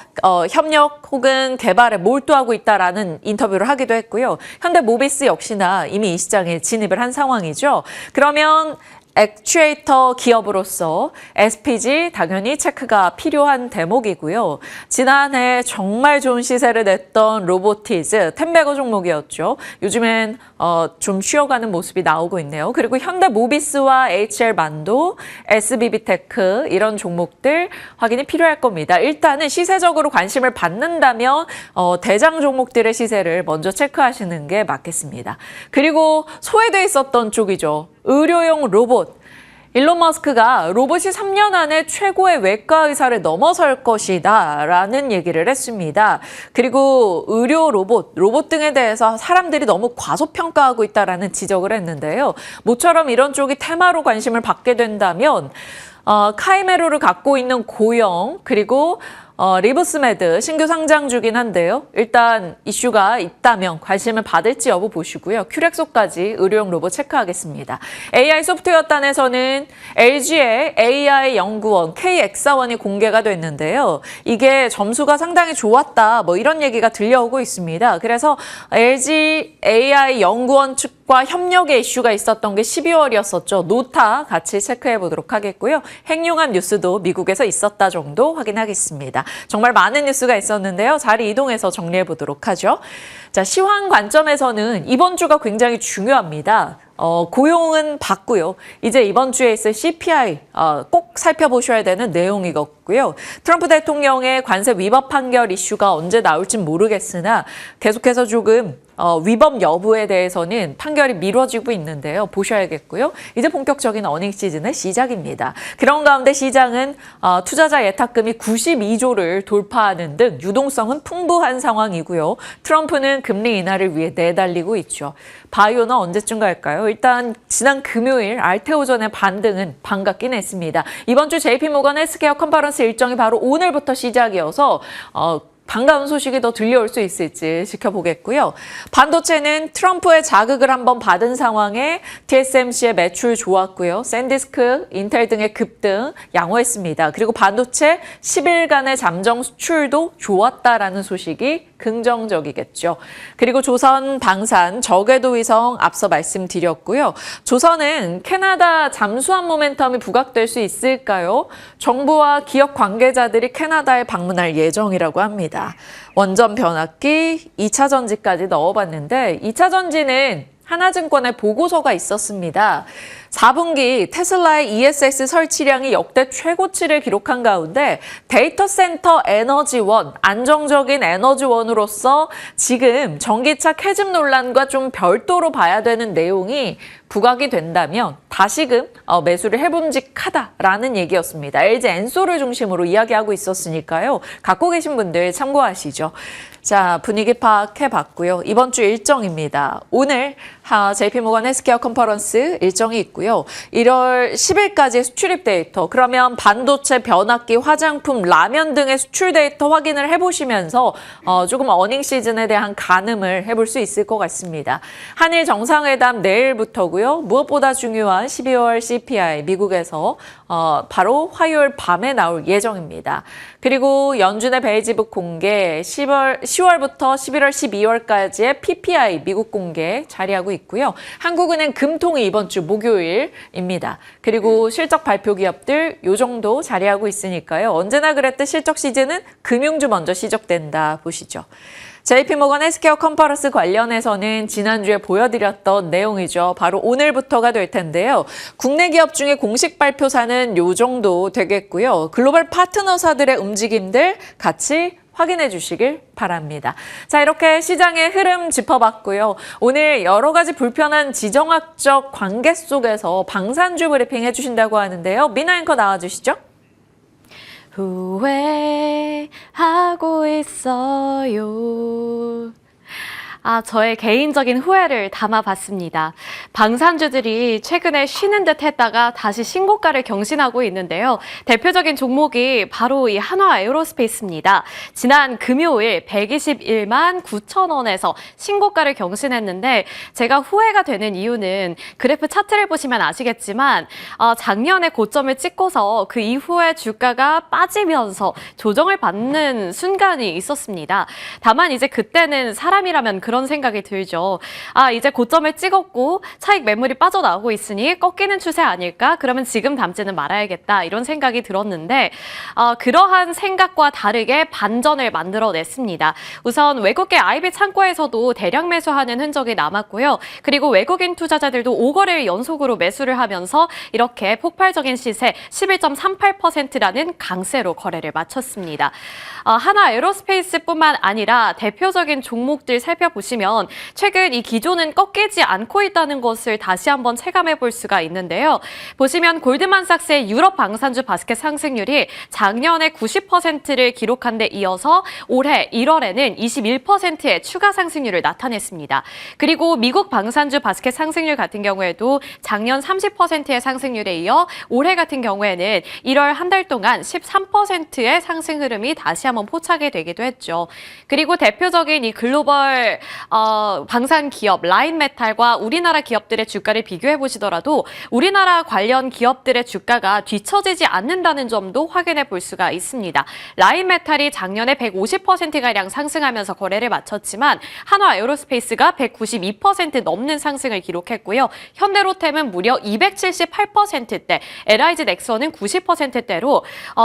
협력 혹은 개발에 몰두하고 있다라는 인터뷰를 하기도 했고요. 현대모비스 역시나 이미 이 시장에 진입을 한 상황이죠. 그러면 액추에이터 기업으로서 SPG 당연히 체크가 필요한 대목이고요. 지난해 정말 좋은 시세를 냈던 로보티즈, 텐베거 종목이었죠. 요즘엔 좀 쉬어가는 모습이 나오고 있네요. 그리고 현대모비스와 HL만도, SBB테크 이런 종목들 확인이 필요할 겁니다. 일단은 시세적으로 관심을 받는다면 대장 종목들의 시세를 먼저 체크하시는 게 맞겠습니다. 그리고 소외돼 있었던 쪽이죠. 의료용 로봇. 일론 머스크가 로봇이 3년 안에 최고의 외과 의사를 넘어설 것이다 라는 얘기를 했습니다. 그리고 의료 로봇 등에 대해서 사람들이 너무 과소평가하고 있다라는 지적을 했는데요. 모처럼 이런 쪽이 테마로 관심을 받게 된다면 카이메로를 갖고 있는 고영 그리고 리브스메드 신규 상장 주긴 한데요. 일단 이슈가 있다면 관심을 받을지 여부 보시고요. 큐렉소까지 의료용 로봇 체크하겠습니다. AI 소프트웨어단에서는 LG의 AI 연구원 KX1이 공개가 됐는데요. 이게 점수가 상당히 좋았다. 뭐 이런 얘기가 들려오고 있습니다. 그래서 LG AI 연구원 측과 협력의 이슈가 있었던 게 12월이었었죠. 노타 같이 체크해 보도록 하겠고요. 핵융합 뉴스도 미국에서 있었다 정도 확인하겠습니다. 정말 많은 뉴스가 있었는데요. 자리 이동해서 정리해 보도록 하죠. 자, 시황 관점에서는 이번 주가 굉장히 중요합니다. 고용은 봤고요. 이제 이번 주에 있을 CPI 꼭 살펴보셔야 되는 내용이겠고요. 트럼프 대통령의 관세 위법 판결 이슈가 언제 나올진 모르겠으나 계속해서 조금 위법 여부에 대해서는 판결이 미뤄지고 있는데요. 보셔야겠고요. 이제 본격적인 어닝 시즌의 시작입니다. 그런 가운데 시장은 투자자 예탁금이 92조를 돌파하는 등 유동성은 풍부한 상황이고요. 트럼프는 금리 인하를 위해 내달리고 있죠. 바이오는 언제쯤 갈까요? 일단 지난 금요일 알테오전의 반등은 반갑긴 했습니다. 이번 주 JP모건 헬스케어 컨퍼런스 일정이 바로 오늘부터 시작이어서 반가운 소식이 더 들려올 수 있을지 지켜보겠고요. 반도체는 트럼프의 자극을 한번 받은 상황에 TSMC의 매출 좋았고요. 샌디스크, 인텔 등의 급등 양호했습니다. 그리고 반도체 10일간의 잠정 수출도 좋았다라는 소식이 긍정적이겠죠. 그리고 조선, 방산, 저궤도 위성 앞서 말씀드렸고요. 조선은 캐나다 잠수함 모멘텀이 부각될 수 있을까요? 정부와 기업 관계자들이 캐나다에 방문할 예정이라고 합니다. 원전 변압기, 2차 전지까지 넣어봤는데 2차 전지는 하나증권의 보고서가 있었습니다. 4분기 테슬라의 ESS 설치량이 역대 최고치를 기록한 가운데 데이터 센터 에너지원, 안정적인 에너지원으로서 지금 전기차 캐즘 논란과 좀 별도로 봐야 되는 내용이 부각이 된다면 다시금 매수를 해봄직하다라는 얘기였습니다. LG 엔솔을 중심으로 이야기하고 있었으니까요. 갖고 계신 분들 참고하시죠. 자, 분위기 파악해봤고요. 이번 주 일정입니다. 오늘 JP모건 헬스케어 컨퍼런스 일정이 있고요. 1월 10일까지 수출입 데이터, 그러면 반도체, 변압기, 화장품, 라면 등의 수출 데이터 확인을 해보시면서 조금 어닝 시즌에 대한 가늠을 해볼 수 있을 것 같습니다. 한일 정상회담 내일부터고요. 무엇보다 중요한 12월 CPI 미국에서 바로 화요일 밤에 나올 예정입니다. 그리고 연준의 베이지북 공개 10월 10월부터 11월, 12월까지의 PPI 미국 공개 자리하고 있고요. 한국은행 금통이 이번 주 목요일입니다. 그리고 실적 발표 기업들 요 정도 자리하고 있으니까요. 언제나 그랬듯 실적 시즌은 금융주 먼저 시작된다 보시죠. JP모건 헬스케어 컨퍼런스 관련해서는 지난주에 보여드렸던 내용이죠. 바로 오늘부터가 될 텐데요. 국내 기업 중에 공식 발표사는 요 정도 되겠고요. 글로벌 파트너사들의 움직임들 같이 확인해 주시길 바랍니다. 자, 이렇게 시장의 흐름 짚어봤고요. 오늘 여러 가지 불편한 지정학적 관계 속에서 방산주 브리핑 해주신다고 하는데요. 미나 앵커 나와주시죠. 후회하고 있어요. 저의 개인적인 후회를 담아봤습니다. 방산주들이 최근에 쉬는 듯 했다가 다시 신고가를 경신하고 있는데요. 대표적인 종목이 바로 이 한화 에어로스페이스입니다. 지난 금요일 121만 9천 원에서 신고가를 경신했는데 제가 후회가 되는 이유는 그래프 차트를 보시면 아시겠지만 작년에 고점을 찍고서 그 이후에 주가가 빠지면서 조정을 받는 순간이 있었습니다. 다만 이제 그때는 사람이라면 그런 생각이 들죠. 이제 고점을 찍었고 차익 매물이 빠져나오고 있으니 꺾이는 추세 아닐까? 그러면 지금 담지는 말아야겠다. 이런 생각이 들었는데 그러한 생각과 다르게 반전을 만들어냈습니다. 우선 외국계 IB 창고에서도 대량 매수하는 흔적이 남았고요. 그리고 외국인 투자자들도 5거래일 연속으로 매수를 하면서 이렇게 폭발적인 시세 11.38%라는 강세로 거래를 마쳤습니다. 한화 에어로스페이스뿐만 아니라 대표적인 종목들 살펴보시면 최근 이 기조는 꺾이지 않고 있다는 것을 다시 한번 체감해 볼 수가 있는데요. 보시면 골드만삭스의 유럽 방산주 바스켓 상승률이 작년에 90%를 기록한 데 이어서 올해 1월에는 21%의 추가 상승률을 나타냈습니다. 그리고 미국 방산주 바스켓 상승률 같은 경우에도 작년 30%의 상승률에 이어 올해 같은 경우에는 1월 한 달 동안 13%의 상승 흐름이 다시 한번 포착이 되기도 했죠. 그리고 대표적인 이 글로벌 방산 기업 라인메탈과 우리나라 기업들의 주가를 비교해 보시더라도 우리나라 관련 기업들의 주가가 뒤처지지 않는다는 점도 확인해 볼 수가 있습니다. 라인메탈이 작년에 150%가량 상승하면서 거래를 마쳤지만 한화 에어로스페이스가 192% 넘는 상승을 기록했고요. 현대로템은 무려 278%대, LIG 넥슨은 90%대로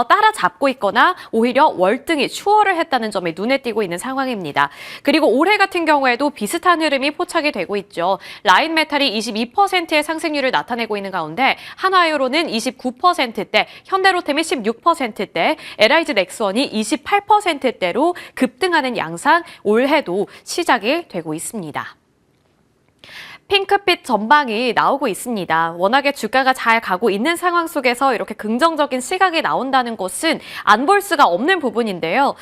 따라잡고 있거나 오히려 월등히 추월을 했다는 점이 눈에 띄고 있는 상황입니다. 그리고 올해 같은 경우에도 비슷한 흐름이 포착이 되고 있죠. 라인메탈이 22%의 상승률을 나타내고 있는 가운데 한화에어로는 29%대, 현대로템이 16%대, LIG 넥슨이 28%대로 급등하는 양상 올해도 시작이 되고 있습니다. 핑크빛 전망이 나오고 있습니다. 워낙에 주가가 잘 가고 있는 상황 속에서 이렇게 긍정적인 시각이 나온다는 것은 안 볼 수가 없는 부분인데요.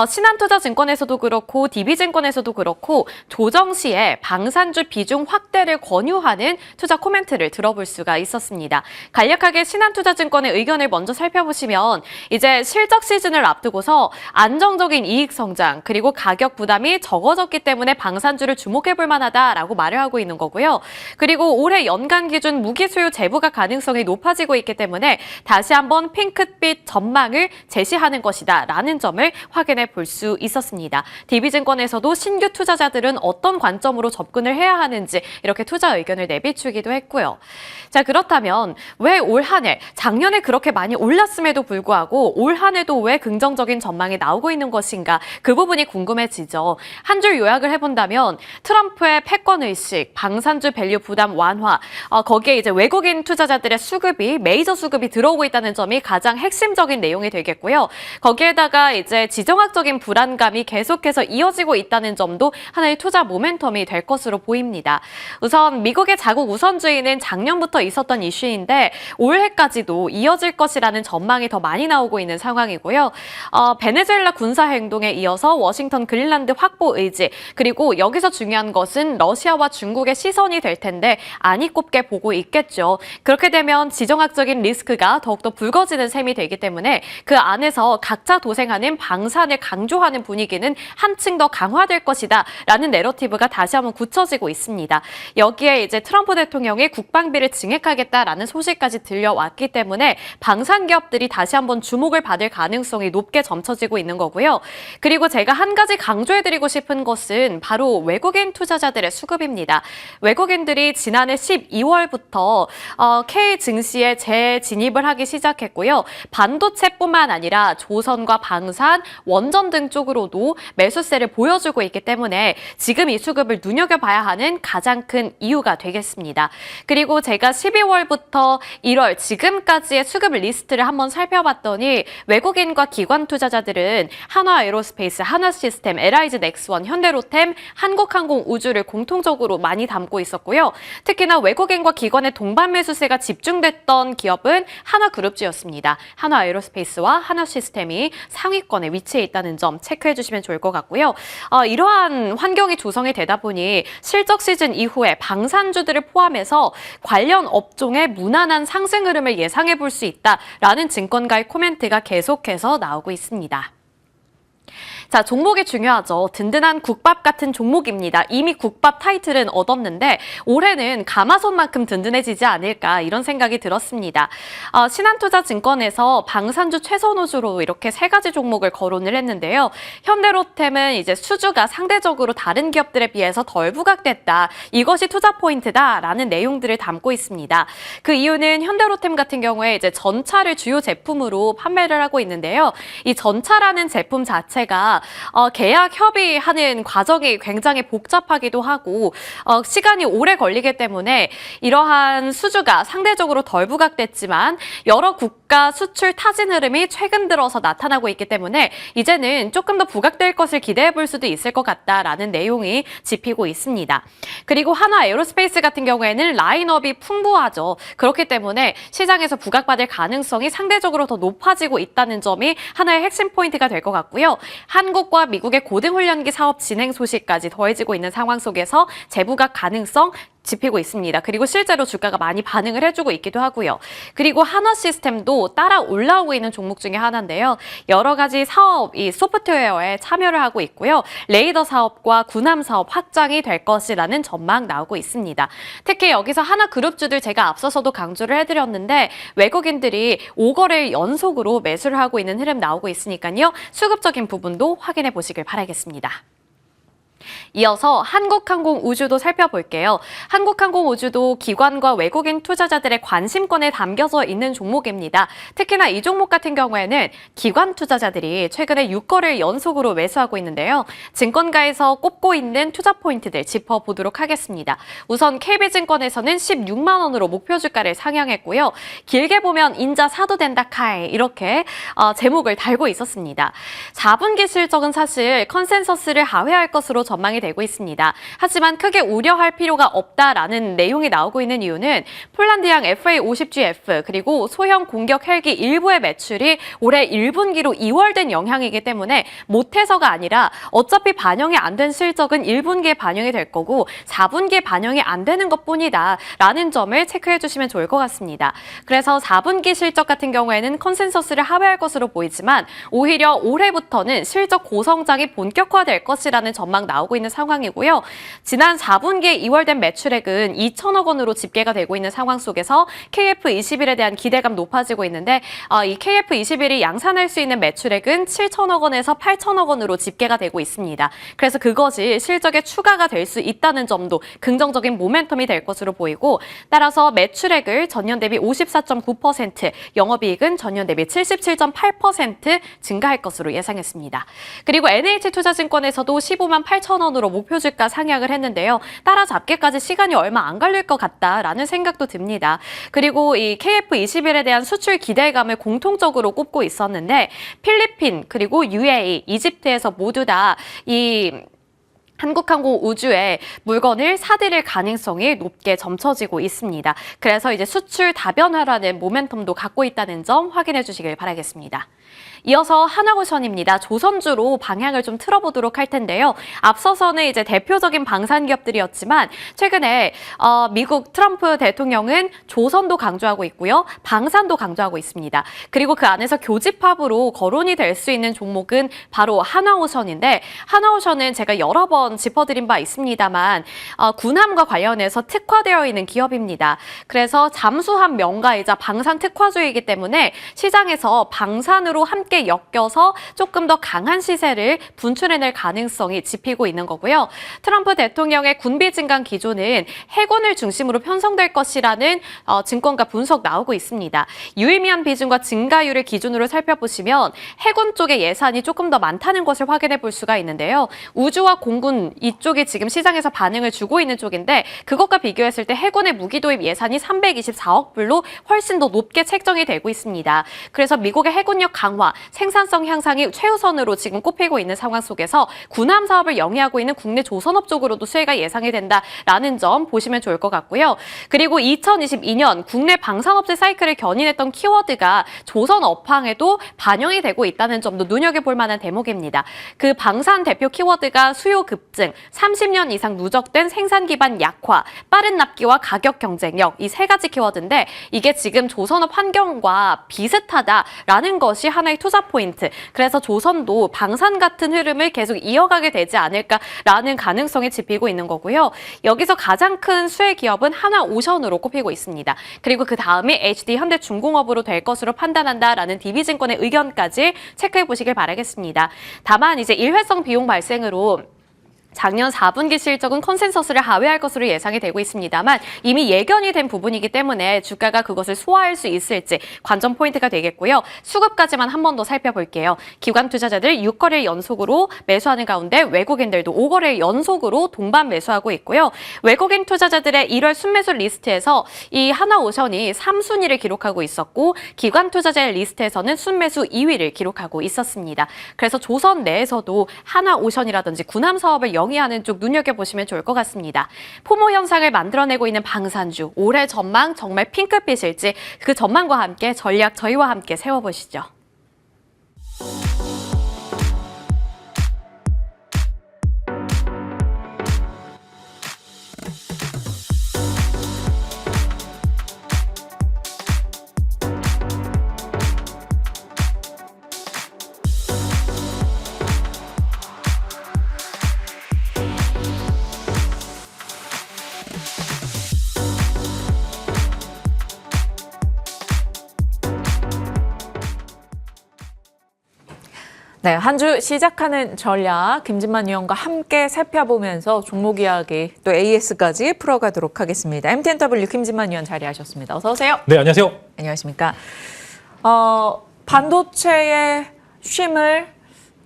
신한투자증권에서도 그렇고 DB증권에서도 그렇고 조정 시에 방산주 비중 확대를 권유하는 투자 코멘트를 들어볼 수가 있었습니다. 간략하게 신한투자증권의 의견을 먼저 살펴보시면 이제 실적 시즌을 앞두고서 안정적인 이익 성장 그리고 가격 부담이 적어졌기 때문에 방산주를 주목해 볼 만하다라고 말을 하고 있는 거고요. 그리고 올해 연간 기준 무기 수요 재부가 가능성이 높아지고 있기 때문에 다시 한번 핑크빛 전망을 제시하는 것이다 라는 점을 확인해 볼 수 있었습니다. DB증권에서도 신규 투자자들은 어떤 관점으로 접근을 해야 하는지 이렇게 투자 의견을 내비추기도 했고요. 자, 그렇다면 왜 올 한 해 작년에 그렇게 많이 올랐음에도 불구하고 올 한 해도 왜 긍정적인 전망이 나오고 있는 것인가 그 부분이 궁금해지죠. 한 줄 요약을 해본다면 트럼프의 패권의식, 방산주 밸류 부담 완화, 거기에 이제 외국인 투자자들의 수급이 메이저 수급이 들어오고 있다는 점이 가장 핵심적인 내용이 되겠고요. 거기에다가 이제 지정학적인 불안감이 계속해서 이어지고 있다는 점도 하나의 투자 모멘텀이 될 것으로 보입니다. 우선 미국의 자국 우선주의는 작년부터 있었던 이슈인데 올해까지도 이어질 것이라는 전망이 더 많이 나오고 있는 상황이고요. 베네수엘라 군사 행동에 이어서 워싱턴 그린란드 확보 의지, 그리고 여기서 중요한 것은 러시아와 중국의 시세 시선이 될 텐데 안이 꼽게 보고 있겠죠. 그렇게 되면 지정학적인 리스크가 더욱더 불거지는 셈이 되기 때문에 그 안에서 각자 도생하는 방산을 강조하는 분위기는 한층 더 강화될 것이다 라는 내러티브가 다시 한번 굳혀지고 있습니다. 여기에 이제 트럼프 대통령이 국방비를 증액하겠다라는 소식까지 들려왔기 때문에 방산 기업들이 다시 한번 주목을 받을 가능성이 높게 점쳐지고 있는 거고요. 그리고 제가 한 가지 강조해드리고 싶은 것은 바로 외국인 투자자들의 수급입니다. 외국인들이 지난해 12월부터 K 증시에 재진입을 하기 시작했고요. 반도체뿐만 아니라 조선과 방산, 원전 등 쪽으로도 매수세를 보여주고 있기 때문에 지금 이 수급을 눈여겨봐야 하는 가장 큰 이유가 되겠습니다. 그리고 제가 12월부터 1월 지금까지의 수급 리스트를 한번 살펴봤더니 외국인과 기관 투자자들은 한화에어로스페이스, 한화시스템, LIG 넥스원, 현대로템, 한국항공우주를 공통적으로 많이 담고 있었고요. 특히나 외국인과 기관의 동반 매수세가 집중됐던 기업은 한화그룹주였습니다. 한화에어로스페이스와 한화시스템이 상위권에 위치해 있다는 점 체크해 주시면 좋을 것 같고요. 이러한 환경이 조성이 되다 보니 실적 시즌 이후에 방산주들을 포함해서 관련 업종의 무난한 상승 흐름을 예상해 볼 수 있다라는 증권가의 코멘트가 계속해서 나오고 있습니다. 자, 종목이 중요하죠. 든든한 국밥 같은 종목입니다. 이미 국밥 타이틀은 얻었는데 올해는 가마솥만큼 든든해지지 않을까 이런 생각이 들었습니다. 신한투자증권에서 방산주 최선호주로 이렇게 세 가지 종목을 거론을 했는데요. 현대로템은 이제 수주가 상대적으로 다른 기업들에 비해서 덜 부각됐다. 이것이 투자 포인트다라는 내용들을 담고 있습니다. 그 이유는 현대로템 같은 경우에 이제 전차를 주요 제품으로 판매를 하고 있는데요. 이 전차라는 제품 자체가 계약 협의하는 과정이 굉장히 복잡하기도 하고 시간이 오래 걸리기 때문에 이러한 수주가 상대적으로 덜 부각됐지만 여러 국가 수출 타진 흐름이 최근 들어서 나타나고 있기 때문에 이제는 조금 더 부각될 것을 기대해 볼 수도 있을 것 같다라는 내용이 짚히고 있습니다. 그리고 한화에어로스페이스 같은 경우에는 라인업이 풍부하죠. 그렇기 때문에 시장에서 부각받을 가능성이 상대적으로 더 높아지고 있다는 점이 하나의 핵심 포인트가 될 것 같고요. 한국과 미국의 고등훈련기 사업 진행 소식까지 더해지고 있는 상황 속에서 재부각 가능성 짚히고 있습니다. 그리고 실제로 주가가 많이 반응을 해주고 있기도 하고요. 그리고 한화시스템도 따라 올라오고 있는 종목 중에 하나인데요. 여러 가지 사업, 이 소프트웨어에 참여를 하고 있고요. 레이더 사업과 군함 사업 확장이 될 것이라는 전망 나오고 있습니다. 특히 여기서 하나그룹주들 제가 앞서서도 강조를 해드렸는데 외국인들이 5거래일 연속으로 매수를 하고 있는 흐름 나오고 있으니까요. 수급적인 부분도 확인해 보시길 바라겠습니다. 이어서 한국항공우주도 살펴볼게요. 한국항공우주도 기관과 외국인 투자자들의 관심권에 담겨져 있는 종목입니다. 특히나 이 종목 같은 경우에는 기관 투자자들이 최근에 6거래일 연속으로 매수하고 있는데요. 증권가에서 꼽고 있는 투자 포인트들 짚어보도록 하겠습니다. 우선 KB증권에서는 16만 원으로 목표 주가를 상향했고요. 길게 보면 인자 사도 된다 카이 이렇게 제목을 달고 있었습니다. 4분기 실적은 사실 컨센서스를 하회할 것으로 전망이 되고 있습니다. 하지만 크게 우려할 필요가 없다라는 내용이 나오고 있는 이유는 폴란드양 FA-50GF 그리고 소형 공격 헬기 일부의 매출이 올해 1분기로 2월된 영향이기 때문에 못해서가 아니라 어차피 반영이 안 된 실적은 1분기에 반영이 될 거고 4분기에 반영이 안 되는 것뿐이다 라는 점을 체크해 주시면 좋을 것 같습니다. 그래서 4분기 실적 같은 경우에는 컨센서스를 하회할 것으로 보이지만 오히려 올해부터는 실적 고성장이 본격화될 것이라는 전망 나오고 있는 상황이고요. 지난 4분기에 2월된 매출액은 2천억 원으로 집계가 되고 있는 상황 속에서 KF21에 대한 기대감 높아지고 있는데 이 KF21이 양산할 수 있는 매출액은 7천억 원에서 8천억 원으로 집계가 되고 있습니다. 그래서 그것이 실적에 추가가 될 수 있다는 점도 긍정적인 모멘텀이 될 것으로 보이고 따라서 매출액을 전년 대비 54.9%, 영업이익은 전년 대비 77.8% 증가할 것으로 예상했습니다. 그리고 NH투자증권에서도 15만 8천 원으로 목표 주가 상향을 했는데요. 따라잡기까지 시간이 얼마 안 걸릴 것 같다라는 생각도 듭니다. 그리고 이 KF21에 대한 수출 기대감을 공통적으로 꼽고 있었는데 필리핀 그리고 UAE, 이집트에서 모두 다 이 한국항공우주에 물건을 사들일 가능성이 높게 점쳐지고 있습니다. 그래서 이제 수출 다변화라는 모멘텀도 갖고 있다는 점 확인해 주시길 바라겠습니다. 이어서 하나오션입니다. 조선주로 방향을 좀 틀어보도록 할 텐데요. 앞서서는 이제 대표적인 방산 기업들이었지만 최근에 미국 트럼프 대통령은 조선도 강조하고 있고요. 방산도 강조하고 있습니다. 그리고 그 안에서 교집합으로 거론이 될 수 있는 종목은 바로 하나오션인데 하나오션은 제가 여러 번 짚어드린 바 있습니다만 군함과 관련해서 특화되어 있는 기업입니다. 그래서 잠수함 명가이자 방산 특화주이기 때문에 시장에서 방산으로 함께 엮여서 조금 더 강한 시세를 분출해낼 가능성이 짚히고 있는 거고요. 트럼프 대통령의 군비 증강 기조는 해군을 중심으로 편성될 것이라는 증권가 분석 나오고 있습니다. 유의미한 비중과 증가율을 기준으로 살펴보시면 해군 쪽의 예산이 조금 더 많다는 것을 확인해 볼 수가 있는데요. 우주와 공군 이쪽이 지금 시장에서 반응을 주고 있는 쪽인데 그것과 비교했을 때 해군의 무기 도입 예산이 324억 불로 훨씬 더 높게 책정이 되고 있습니다. 그래서 미국의 해군력 강화, 생산성 향상이 최우선으로 지금 꼽히고 있는 상황 속에서 군함 사업을 영위하고 있는 국내 조선업 쪽으로도 수혜가 예상이 된다라는 점 보시면 좋을 것 같고요. 그리고 2022년 국내 방산업체 사이클을 견인했던 키워드가 조선업황에도 반영이 되고 있다는 점도 눈여겨볼 만한 대목입니다. 그 방산 대표 키워드가 수요 급증, 30년 이상 누적된 생산 기반 약화, 빠른 납기와 가격 경쟁력 이 세 가지 키워드인데 이게 지금 조선업 환경과 비슷하다라는 것이 하나의 투자 포인트. 그래서 조선도 방산 같은 흐름을 계속 이어가게 되지 않을까라는 가능성이 짚히고 있는 거고요. 여기서 가장 큰 수혜 기업은 하나오션으로 꼽히고 있습니다. 그리고 그 다음에 HD 현대중공업으로 될 것으로 판단한다라는 DB증권의 의견까지 체크해 보시길 바라겠습니다. 다만 이제 일회성 비용 발생으로 작년 4분기 실적은 컨센서스를 하회할 것으로 예상이 되고 있습니다만 이미 예견이 된 부분이기 때문에 주가가 그것을 소화할 수 있을지 관전 포인트가 되겠고요. 수급까지만 한 번 더 살펴볼게요. 기관 투자자들 6거래 연속으로 매수하는 가운데 외국인들도 5거래 연속으로 동반 매수하고 있고요. 외국인 투자자들의 1월 순매수 리스트에서 이 하나오션이 3순위를 기록하고 있었고 기관 투자자의 리스트에서는 순매수 2위를 기록하고 있었습니다. 그래서 조선 내에서도 하나오션이라든지 군함 사업을 영위하는 쪽 눈여겨보시면 좋을 것 같습니다. 포모 현상을 만들어내고 있는 방산주, 올해 전망 정말 핑크빛일지 그 전망과 함께 전략 저희와 함께 세워보시죠. 네, 한 주 시작하는 전략 김진만 위원과 함께 살펴보면서 종목 이야기 또 AS까지 풀어가도록 하겠습니다. MTNW 김진만 위원 자리하셨습니다. 어서 오세요. 네, 안녕하세요. 안녕하십니까. 반도체의 쉼을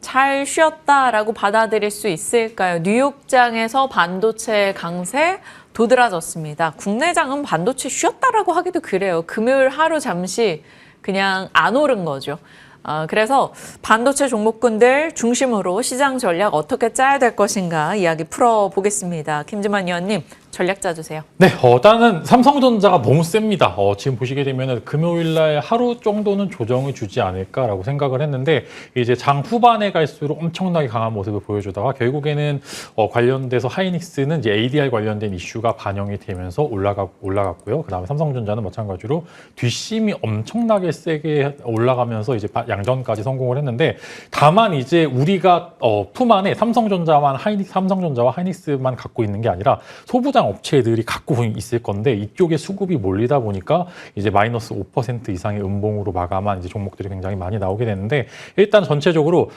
잘 쉬었다라고 받아들일 수 있을까요? 뉴욕장에서 반도체 강세 도드라졌습니다. 국내장은 반도체 쉬었다라고 하기도 그래요. 금요일 하루 잠시 그냥 안 오른 거죠. 그래서 반도체 종목군들 중심으로 시장 전략 어떻게 짜야 될 것인가 이야기 풀어보겠습니다. 김진만 위원님 전략 짜주세요. 네, 일단은 삼성전자가 너무 셉니다. 지금 보시게 되면 금요일 날 하루 정도는 조정을 주지 않을까라고 생각을 했는데 이제 장 후반에 갈수록 엄청나게 강한 모습을 보여주다가 결국에는 관련돼서 하이닉스는 이제 ADR 관련된 이슈가 반영이 되면서 올라갔고요. 그다음에 삼성전자는 마찬가지로 뒷심이 엄청나게 세게 올라가면서 이제 양전까지 성공을 했는데 다만 이제 우리가 품 안에 삼성전자와 하이닉스만 갖고 있는 게 아니라 소부장 업체들이 갖고 있을 건데 이쪽에 수급이 몰리다 보니까 이제 마이너스 5% 이상의 음봉으로 마감한 이제 종목들이 굉장히 많이 나오게 되는데 일단 전체적으로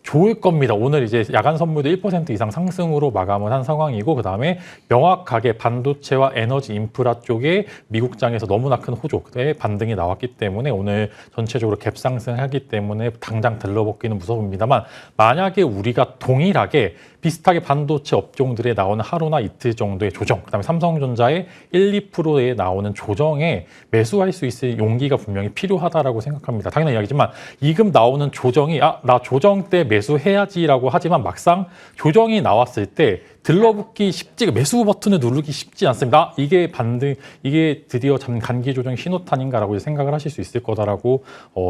좋을 겁니다. 오늘 이제 야간 선물도 1% 이상 상승으로 마감을 한 상황이고 그다음에 명확하게 반도체와 에너지 인프라 쪽에 미국장에서 너무나 큰 호조의 반등이 나왔기 때문에 오늘 전체적으로 갭 상승하기 때문에 당장 들러먹기는 무섭습니다만 만약에 우리가 동일하게 비슷하게 반도체 업종들에 나오는 하루나 이틀 정도의 조정, 그다음에 삼성전자의 1, 2%에 나오는 조정에 매수할 수 있을 용기가 분명히 필요하다라고 생각합니다. 당연한 이야기지만 이금 나오는 조정이 나 조정 때 매수해야지라고 하지만 막상 조정이 나왔을 때 들러붙기 쉽지, 매수 버튼을 누르기 쉽지 않습니다. 이게 드디어 단기 조정의 신호탄인가라고 생각을 하실 수 있을 거다라고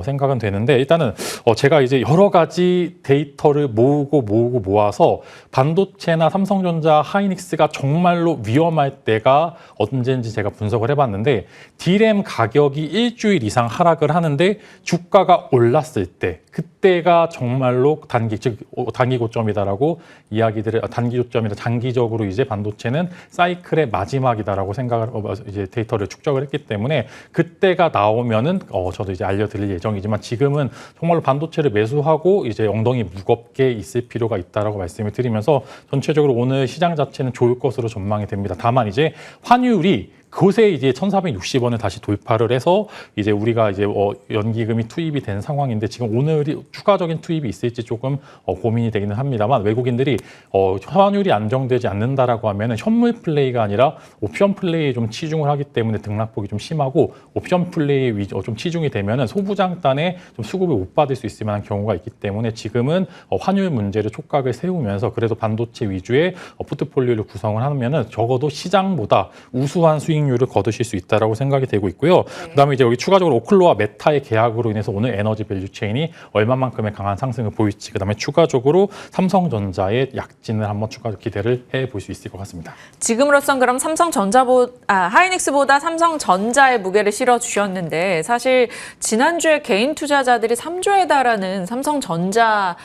생각은 되는데, 일단은 제가 이제 여러 가지 데이터를 모아서 반도체나 삼성전자, 하이닉스가 정말로 위험할 때가 언제인지 제가 분석을 해봤는데, D램 가격이 일주일 이상 하락을 하는데 주가가 올랐을 때, 그때가 정말로 단기 고점이다라고 단기 고점이다. 장기적으로 이제 반도체는 사이클의 마지막이다라고 생각을 이제 데이터를 축적을 했기 때문에 그때가 나오면은 저도 이제 알려드릴 예정이지만, 지금은 정말로 반도체를 매수하고 이제 엉덩이 무겁게 있을 필요가 있다라고 말씀을 드리면서 전체적으로 오늘 시장 자체는 좋을 것으로 전망이 됩니다. 다만 이제 환율이 그곳에 이제 1,460원을 다시 돌파를 해서 이제 우리가 이제 연기금이 투입이 된 상황인데, 지금 오늘이 추가적인 투입이 있을지 조금 고민이 되기는 합니다만, 외국인들이 환율이 안정되지 않는다라고 하면은 현물 플레이가 아니라 옵션 플레이에 좀 치중을 하기 때문에 등락폭이 좀 심하고, 옵션 플레이에 좀 치중이 되면은 소부장단에 좀 수급을 못 받을 수 있을 만한 경우가 있기 때문에, 지금은 환율 문제를 촉각을 세우면서 그래도 반도체 위주의 포트폴리오를 구성을 하면은 적어도 시장보다 우수한 수익률을 거두실 수 있다라고 생각이 되고 있고요. 그다음에 이제 여기 추가적으로 오클로와 메타의 계약으로 인해서 오늘 에너지 밸류 체인이 얼마만큼의 강한 상승을 보일지, 그다음에 추가적으로 삼성전자의 약진을 한번 추가로 기대를 해볼 수 있을 것 같습니다. 지금으로선 그럼 하이닉스보다 삼성전자의 무게를 실어주셨는데, 사실 지난주에 개인 투자자들이 3조에 달하는 삼성전자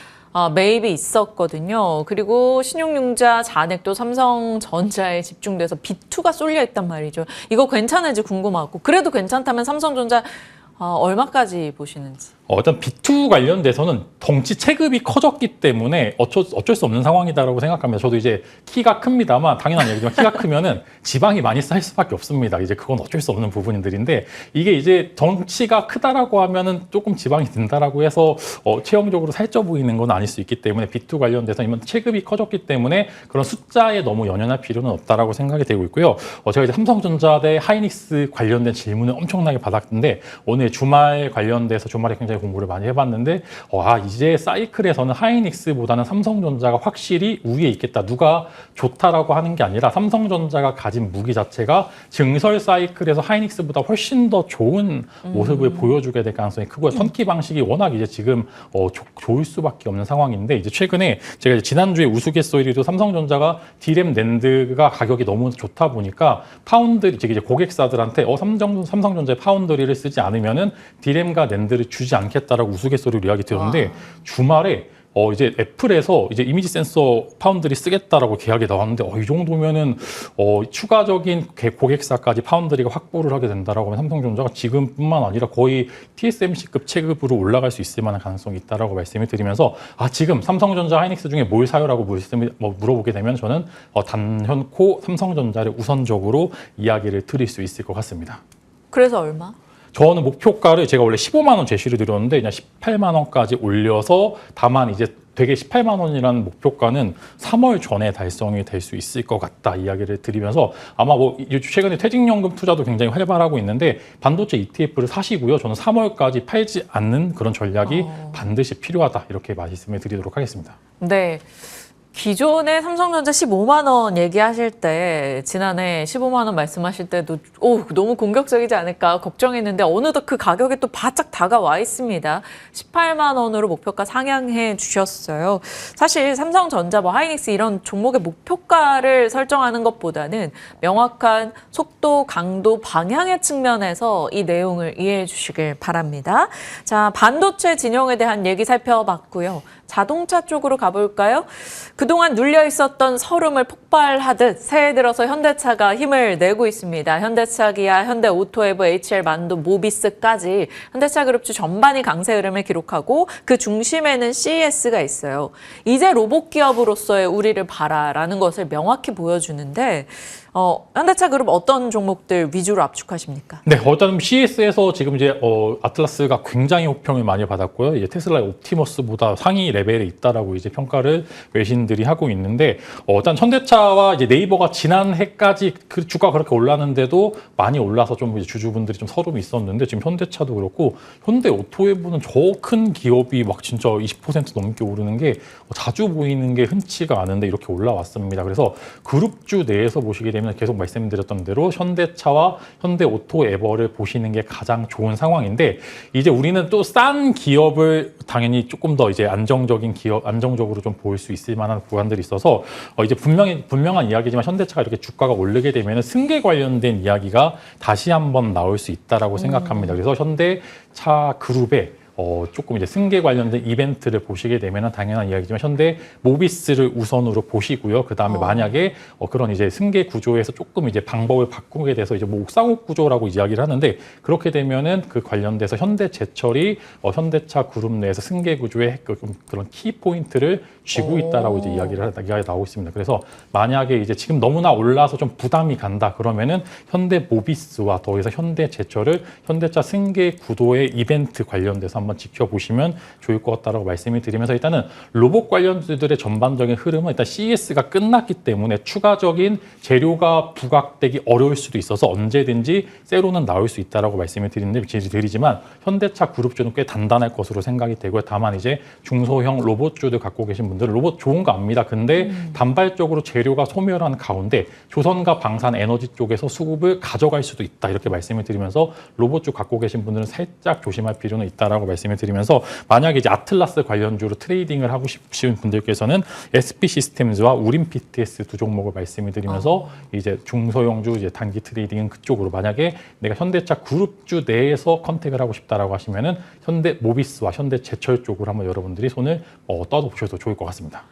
매입이 있었거든요. 그리고 신용융자 잔액도 삼성전자에 집중돼서 B2가 쏠려 있단 말이죠. 이거 괜찮은지 궁금하고, 그래도 괜찮다면 삼성전자 얼마까지 보시는지. 일단 B2 관련돼서는 덩치 체급이 커졌기 때문에 어쩔 수 없는 상황이다라고 생각합니다. 저도 이제 키가 큽니다만, 당연한 얘기지만 키가 크면은 지방이 많이 쌓일 수밖에 없습니다. 이제 그건 어쩔 수 없는 부분들인데, 이게 이제 덩치가 크다라고 하면은 조금 지방이 든다라고 해서 체형적으로 살쪄 보이는 건 아닐 수 있기 때문에, B2 관련돼서 이번 체급이 커졌기 때문에 그런 숫자에 너무 연연할 필요는 없다라고 생각이 되고 있고요. 제가 이제 삼성전자 대 하이닉스 관련된 질문을 엄청나게 받았는데, 오늘 주말 관련돼서 주말에 굉장히 공부를 많이 해봤는데, 이제 사이클에서는 하이닉스보다는 삼성전자가 확실히 우위에 있겠다. 누가 좋다라고 하는 게 아니라 삼성전자가 가진 무기 자체가 증설 사이클에서 하이닉스보다 훨씬 더 좋은 모습을 보여주게 될 가능성이 크고요. 턴키 방식이 워낙 이제 지금 좋을 수밖에 없는 상황인데, 이제 최근에 제가 이제 지난주에 우스갯소리로 삼성전자가 D램 낸드가 가격이 너무 좋다 보니까 파운드리, 이제 고객사들한테 삼성전자의 파운드리를 쓰지 않으면은 D램과 낸드를 주지 않겠다라고 우스갯소리로 이야기 들었는데, 주말에 이제 애플에서 이제 이미지 센서 파운드리 쓰겠다라고 계약이 나왔는데, 이 정도면은 추가적인 고객사까지 파운드리가 확보를 하게 된다라고 하면 삼성전자가 지금뿐만 아니라 거의 TSMC급 체급으로 올라갈 수 있을 만한 가능성이 있다라고 말씀을 드리면서, 지금 삼성전자, 하이닉스 중에 뭘 사요라고 물어보게 되면 저는 단연코 삼성전자를 우선적으로 이야기를 드릴 수 있을 것 같습니다. 그래서 얼마? 저는 목표가를 제가 원래 15만 원 제시를 드렸는데 그냥 18만 원까지 올려서, 다만 이제 되게 18만 원이라는 목표가는 3월 전에 달성이 될 수 있을 것 같다 이야기를 드리면서, 아마 최근에 퇴직연금 투자도 굉장히 활발하고 있는데 반도체 ETF를 사시고요. 저는 3월까지 팔지 않는 그런 전략이 반드시 필요하다, 이렇게 말씀을 드리도록 하겠습니다. 네. 기존에 삼성전자 15만 원 얘기하실 때, 지난해 15만 원 말씀하실 때도 너무 공격적이지 않을까 걱정했는데, 어느덧 그 가격에 또 바짝 다가와 있습니다. 18만 원으로 목표가 상향해 주셨어요. 사실 삼성전자, 하이닉스 이런 종목의 목표가를 설정하는 것보다는 명확한 속도, 강도, 방향의 측면에서 이 내용을 이해해 주시길 바랍니다. 자, 반도체 진영에 대한 얘기 살펴봤고요. 자동차 쪽으로 가볼까요? 그동안 눌려 있었던 서름을 폭발하듯 새해 들어서 현대차가 힘을 내고 있습니다. 현대차, 기아, 현대오토에브, HL만두, 모비스까지 현대차 그룹주 전반이 강세 흐름을 기록하고, 그 중심에는 CES가 있어요. 이제 로봇 기업으로서의 우리를 봐라라는 것을 명확히 보여주는데, 현대차 그룹 어떤 종목들 위주로 압축하십니까? 네, 일단 CS에서 지금 이제 아틀라스가 굉장히 호평을 많이 받았고요. 이제 테슬라의 옵티머스보다 상위 레벨에 있다라고 이제 평가를 외신들이 하고 있는데, 일단 현대차와 이제 네이버가 지난해까지 그 주가 그렇게 올랐는데도 많이 올라서 좀 이제 주주분들이 좀 서름이 있었는데, 지금 현대차도 그렇고 현대오토웨이브는 저 큰 기업이 막 진짜 20% 넘게 오르는 게 자주 보이는 게 흔치가 않은데 이렇게 올라왔습니다. 그래서 그룹주 내에서 보시게 되면 계속 말씀드렸던 대로 현대차와 현대오토에버를 보시는 게 가장 좋은 상황인데, 이제 우리는 또 싼 기업을 당연히 조금 더 이제 안정적인 기업, 안정적으로 좀 보일 수 있을 만한 구간들이 있어서 이제 분명한 이야기지만 현대차가 이렇게 주가가 오르게 되면 승계 관련된 이야기가 다시 한번 나올 수 있다라고 생각합니다. 그래서 현대차 그룹에 조금 이제 승계 관련된 이벤트를 보시게 되면 당연한 이야기지만 현대 모비스를 우선으로 보시고요. 그 다음에 만약에 그런 이제 승계 구조에서 조금 이제 방법을 바꾸게 돼서 이제 뭐 옥상옥 구조라고 이야기를 하는데, 그렇게 되면은 그 관련돼서 현대제철이 현대차 그룹 내에서 승계 구조의 그런 키 포인트를 쥐고 있다라고 이제 이야기가 나오고 있습니다. 그래서 만약에 이제 지금 너무나 올라서 좀 부담이 간다 그러면은 현대 모비스와 더해서 현대제철을 현대차 승계 구도의 이벤트 관련돼서 한번 지켜보시면 좋을 것 같다라고 말씀을 드리면서, 일단은 로봇 관련주들의 전반적인 흐름은 일단 CES가 끝났기 때문에 추가적인 재료가 부각되기 어려울 수도 있어서 언제든지 새로는 나올 수 있다라고 말씀을 드리지만 현대차 그룹주는 꽤 단단할 것으로 생각이 되고요. 다만 이제 중소형 로봇주들 갖고 계신 분들은 로봇 좋은 거 압니다. 근데 단발적으로 재료가 소멸한 가운데 조선과 방산 에너지 쪽에서 수급을 가져갈 수도 있다, 이렇게 말씀을 드리면서 로봇주 갖고 계신 분들은 살짝 조심할 필요는 있다라고 말씀을 드리면서, 만약에 이제 아틀라스 관련주로 트레이딩을 하고 싶으신 분들께서는 SP 시스템즈와 우림 PTS 두 종목을 말씀을 드리면서 이제 중소형주 이제 단기 트레이딩은 그쪽으로, 만약에 내가 현대차 그룹주 내에서 컨택을 하고 싶다라고 하시면은 현대 모비스와 현대 제철 쪽으로 한번 여러분들이 손을 떠보셔도 좋을 것 같습니다.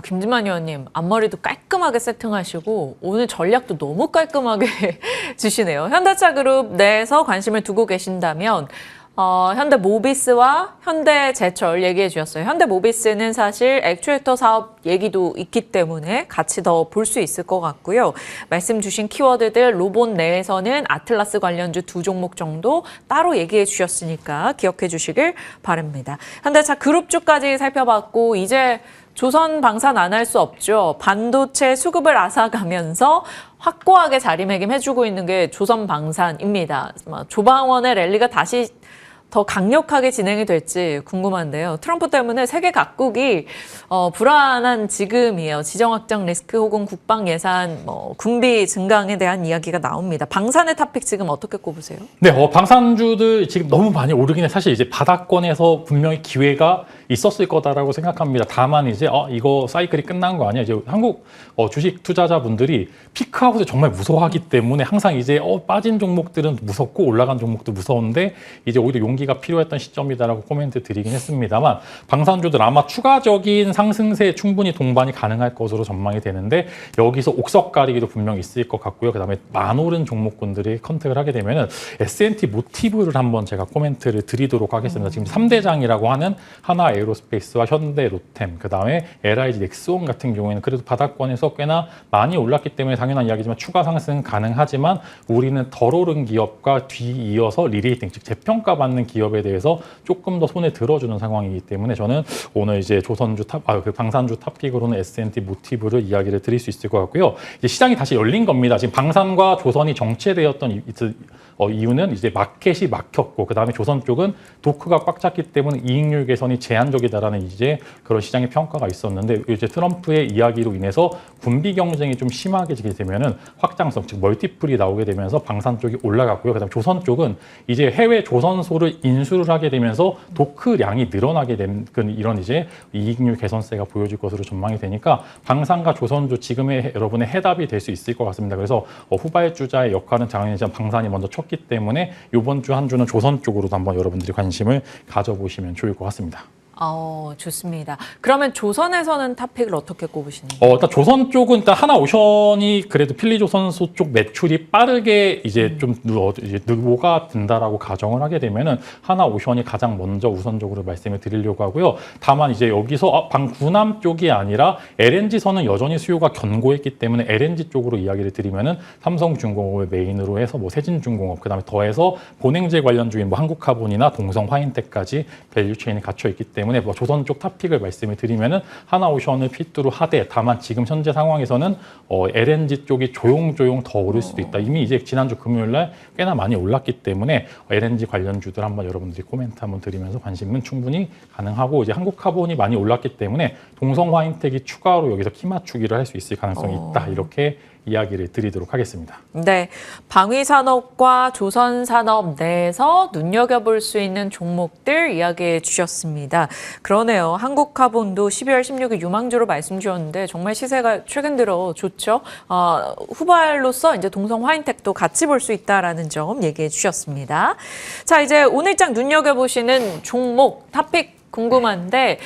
김진만 의원님, 앞머리도 깔끔하게 세팅하시고 오늘 전략도 너무 깔끔하게 주시네요. 현대차 그룹 내에서 관심을 두고 계신다면 현대모비스와 현대제철 얘기해 주셨어요. 현대모비스는 사실 액추에이터 사업 얘기도 있기 때문에 같이 더 볼 수 있을 것 같고요. 말씀 주신 키워드들 로봇 내에서는 아틀라스 관련주 두 종목 정도 따로 얘기해 주셨으니까 기억해 주시길 바랍니다. 현대차 그룹주까지 살펴봤고, 이제 조선 방산 안 할 수 없죠. 반도체 수급을 앗아가면서 확고하게 자리매김해주고 있는 게 조선 방산입니다. 조방원의 랠리가 다시 더 강력하게 진행이 될지 궁금한데요. 트럼프 때문에 세계 각국이 불안한 지금이에요. 지정 확장 리스크 혹은 국방 예산, 군비 증강에 대한 이야기가 나옵니다. 방산의 토픽 지금 어떻게 꼽으세요? 네, 방산주들 지금 너무 많이 오르긴 해. 사실 이제 바닥권에서 분명히 기회가 있었을 거다라고 생각합니다. 다만 이제 이거 사이클이 끝난 거 아니야? 이제 한국 주식 투자자분들이 피크아웃을 정말 무서워하기 때문에 항상 이제 빠진 종목들은 무섭고 올라간 종목도 무서운데 이제 오히려 용기가 필요했던 시점이다라고 코멘트 드리긴 했습니다만, 방산주들 아마 추가적인 상승세에 충분히 동반이 가능할 것으로 전망이 되는데, 여기서 옥석 가리기도 분명히 있을 것 같고요. 그다음에 많오른 종목군들이 컨택을 하게 되면은 S&T 모티브를 한번 제가 코멘트를 드리도록 하겠습니다. 지금 3대장이라고 하는 하나 에어로스페이스와 현대 로템, 그다음에 LIG 넥스온 같은 경우에는 그래도 바닥권에서 꽤나 많이 올랐기 때문에 당연한 이야기지만 추가 상승 가능하지만, 우리는 덜 오른 기업과 뒤이어서 리레이팅, 즉 재평가받는 기업에 대해서 조금 더 손에 들어주는 상황이기 때문에 저는 오늘 이제 조선주 방산주 탑픽으로는 S&T 모티브를 이야기를 드릴 수 있을 것 같고요. 이제 시장이 다시 열린 겁니다. 지금 방산과 조선이 정체되었던 이유는 이제 마켓이 막혔고, 그 다음에 조선 쪽은 도크가 꽉 찼기 때문에 이익률 개선이 제한적이다라는 이제 그런 시장의 평가가 있었는데, 이제 트럼프의 이야기로 인해서 군비 경쟁이 좀 심하게 되면은 확장성, 즉 멀티플이 나오게 되면서 방산 쪽이 올라갔고요. 그다음 조선 쪽은 이제 해외 조선소를 인수를 하게 되면서 도크량이 늘어나게 된 이런 이제 이익률 개선세가 보여질 것으로 전망이 되니까 방산과 조선주 지금의 여러분의 해답이 될 수 있을 것 같습니다. 그래서 후발주자의 역할은 당연히 방산이 먼저 쳤기 때문에 이번 주 한 주는 조선 쪽으로도 한번 여러분들이 관심을 가져보시면 좋을 것 같습니다. 좋습니다. 그러면 조선에서는 탑픽을 어떻게 꼽으시는지? 일단 조선 쪽은 일단 하나오션이 그래도 필리조선소 쪽 매출이 빠르게 이제 좀 누보가 든다라고 가정을 하게 되면은 하나오션이 가장 먼저 우선적으로 말씀을 드리려고 하고요. 다만 이제 여기서 구남 쪽이 아니라 LNG선은 여전히 수요가 견고했기 때문에 LNG 쪽으로 이야기를 드리면은 삼성중공업을 메인으로 해서 뭐 세진중공업, 그다음에 더해서 본행제 관련주인 뭐 한국카본이나 동성화인텍까지 밸류체인이 갇혀 있기 때문에 뭐 조선 쪽 탑픽을 말씀을 드리면은 하나오션을 필두로 하되, 다만 지금 현재 상황에서는 LNG 쪽이 조용조용 더 오를 수도 있다. 이미 이제 지난주 금요일 날 꽤나 많이 올랐기 때문에 LNG 관련주들 한번 여러분들이 코멘트 한번 드리면서 관심은 충분히 가능하고, 이제 한국카본이 많이 올랐기 때문에 동성화인텍이 추가로 여기서 키 맞추기를 할 수 있을 가능성이 있다. 이렇게 이야기를 드리도록 하겠습니다. 네, 방위산업과 조선산업 내에서 눈여겨볼 수 있는 종목들 이야기해 주셨습니다. 그러네요. 한국카본도 12월 16일 유망주로 말씀 주셨는데 정말 시세가 최근 들어 좋죠. 후발로서 이제 동성화인텍도 같이 볼 수 있다라는 점 얘기해 주셨습니다. 자, 이제 오늘장 눈여겨보시는 종목 탑픽 궁금한데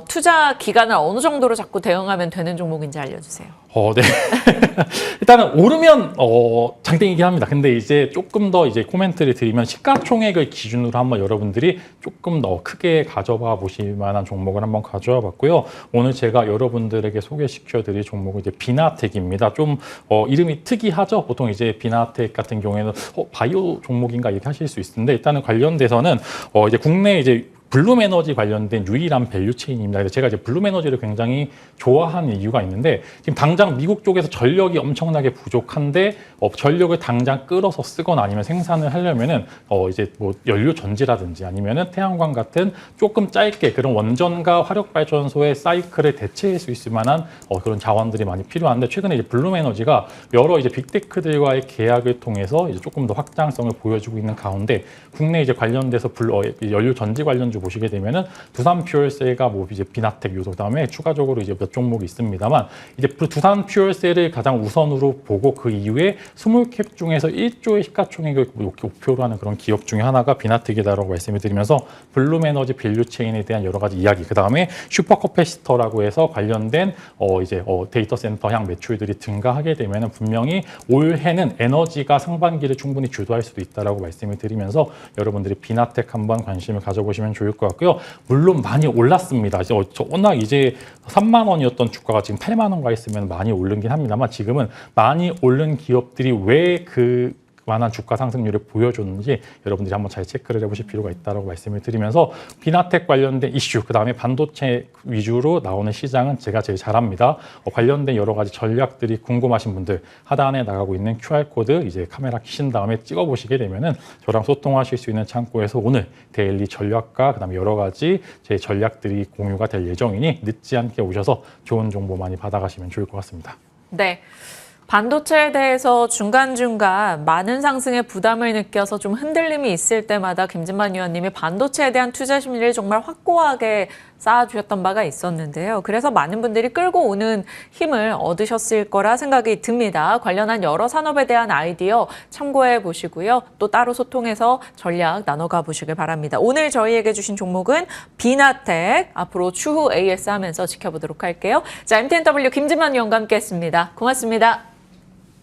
투자 기간을 어느 정도로 자꾸 대응하면 되는 종목인지 알려주세요. 네. 일단은 오르면 장땡이긴 합니다. 근데 이제 조금 더 이제 코멘트를 드리면 시가총액을 기준으로 한번 여러분들이 조금 더 크게 가져봐 보실 만한 종목을 한번 가져와 봤고요. 오늘 제가 여러분들에게 소개시켜 드릴 종목은 이제 비나텍입니다. 좀 이름이 특이하죠. 보통 이제 비나텍 같은 경우에는 바이오 종목인가 이렇게 하실 수 있는데, 일단은 관련돼서는 이제 국내 이제 블룸에너지 관련된 유일한 밸류체인입니다. 그래서 제가 이제 블룸에너지를 굉장히 좋아하는 이유가 있는데, 지금 당장 미국 쪽에서 전력이 엄청나게 부족한데 전력을 당장 끌어서 쓰거나 아니면 생산을 하려면은 이제 뭐 연료 전지라든지 아니면은 태양광 같은 조금 짧게 그런 원전과 화력 발전소의 사이클을 대체할 수 있을 만한 그런 자원들이 많이 필요한데, 최근에 이제 블룸에너지가 여러 이제 빅테크들과의 계약을 통해서 이제 조금 더 확장성을 보여주고 있는 가운데, 국내 이제 관련돼서 연료 전지 관련주 보시게 되면은 두산퓨얼셀과 뭐 이제 비나텍 요소, 그다음에 추가적으로 이제 몇 종목이 있습니다만, 이제 두산퓨얼셀을 가장 우선으로 보고 그 이후에 스몰캡 중에서 1조의 시가총액을 목표로 하는 그런 기업 중에 하나가 비나텍이다라고 말씀을 드리면서, 블룸에너지 밸류체인에 대한 여러 가지 이야기, 그다음에 슈퍼커패시터라고 해서 관련된 이제 데이터 센터향 매출들이 증가하게 되면은 분명히 올해는 에너지가 상반기를 충분히 주도할 수도 있다라고 말씀을 드리면서 여러분들이 비나텍 한번 관심을 가져보시면 좋을 것 같고요. 물론 많이 올랐습니다. 워낙 이제 3만 원이었던 주가가 지금 8만 원가 있으면 많이 오르긴 합니다만, 지금은 많이 오른 기업들이 왜 그 만한 주가 상승률을 보여줬는지 여러분들이 한번 잘 체크를 해보실 필요가 있다고 말씀을 드리면서, 비나텍 관련된 이슈, 그다음에 반도체 위주로 나오는 시장은 제가 제일 잘합니다. 관련된 여러 가지 전략들이 궁금하신 분들 하단에 나가고 있는 QR코드 이제 카메라 켜신 다음에 찍어보시게 되면은 저랑 소통하실 수 있는 창구에서 오늘 데일리 전략과 그다음에 여러 가지 제 전략들이 공유가 될 예정이니 늦지 않게 오셔서 좋은 정보 많이 받아가시면 좋을 것 같습니다. 네. 반도체에 대해서 중간중간 많은 상승의 부담을 느껴서 좀 흔들림이 있을 때마다 김진만 위원님이 반도체에 대한 투자 심리를 정말 확고하게 쌓아주셨던 바가 있었는데요. 그래서 많은 분들이 끌고 오는 힘을 얻으셨을 거라 생각이 듭니다. 관련한 여러 산업에 대한 아이디어 참고해 보시고요. 또 따로 소통해서 전략 나눠가 보시길 바랍니다. 오늘 저희에게 주신 종목은 비나텍, 앞으로 추후 AS 하면서 지켜보도록 할게요. 자, MTNW 김진만 위원과 함께했습니다. 고맙습니다.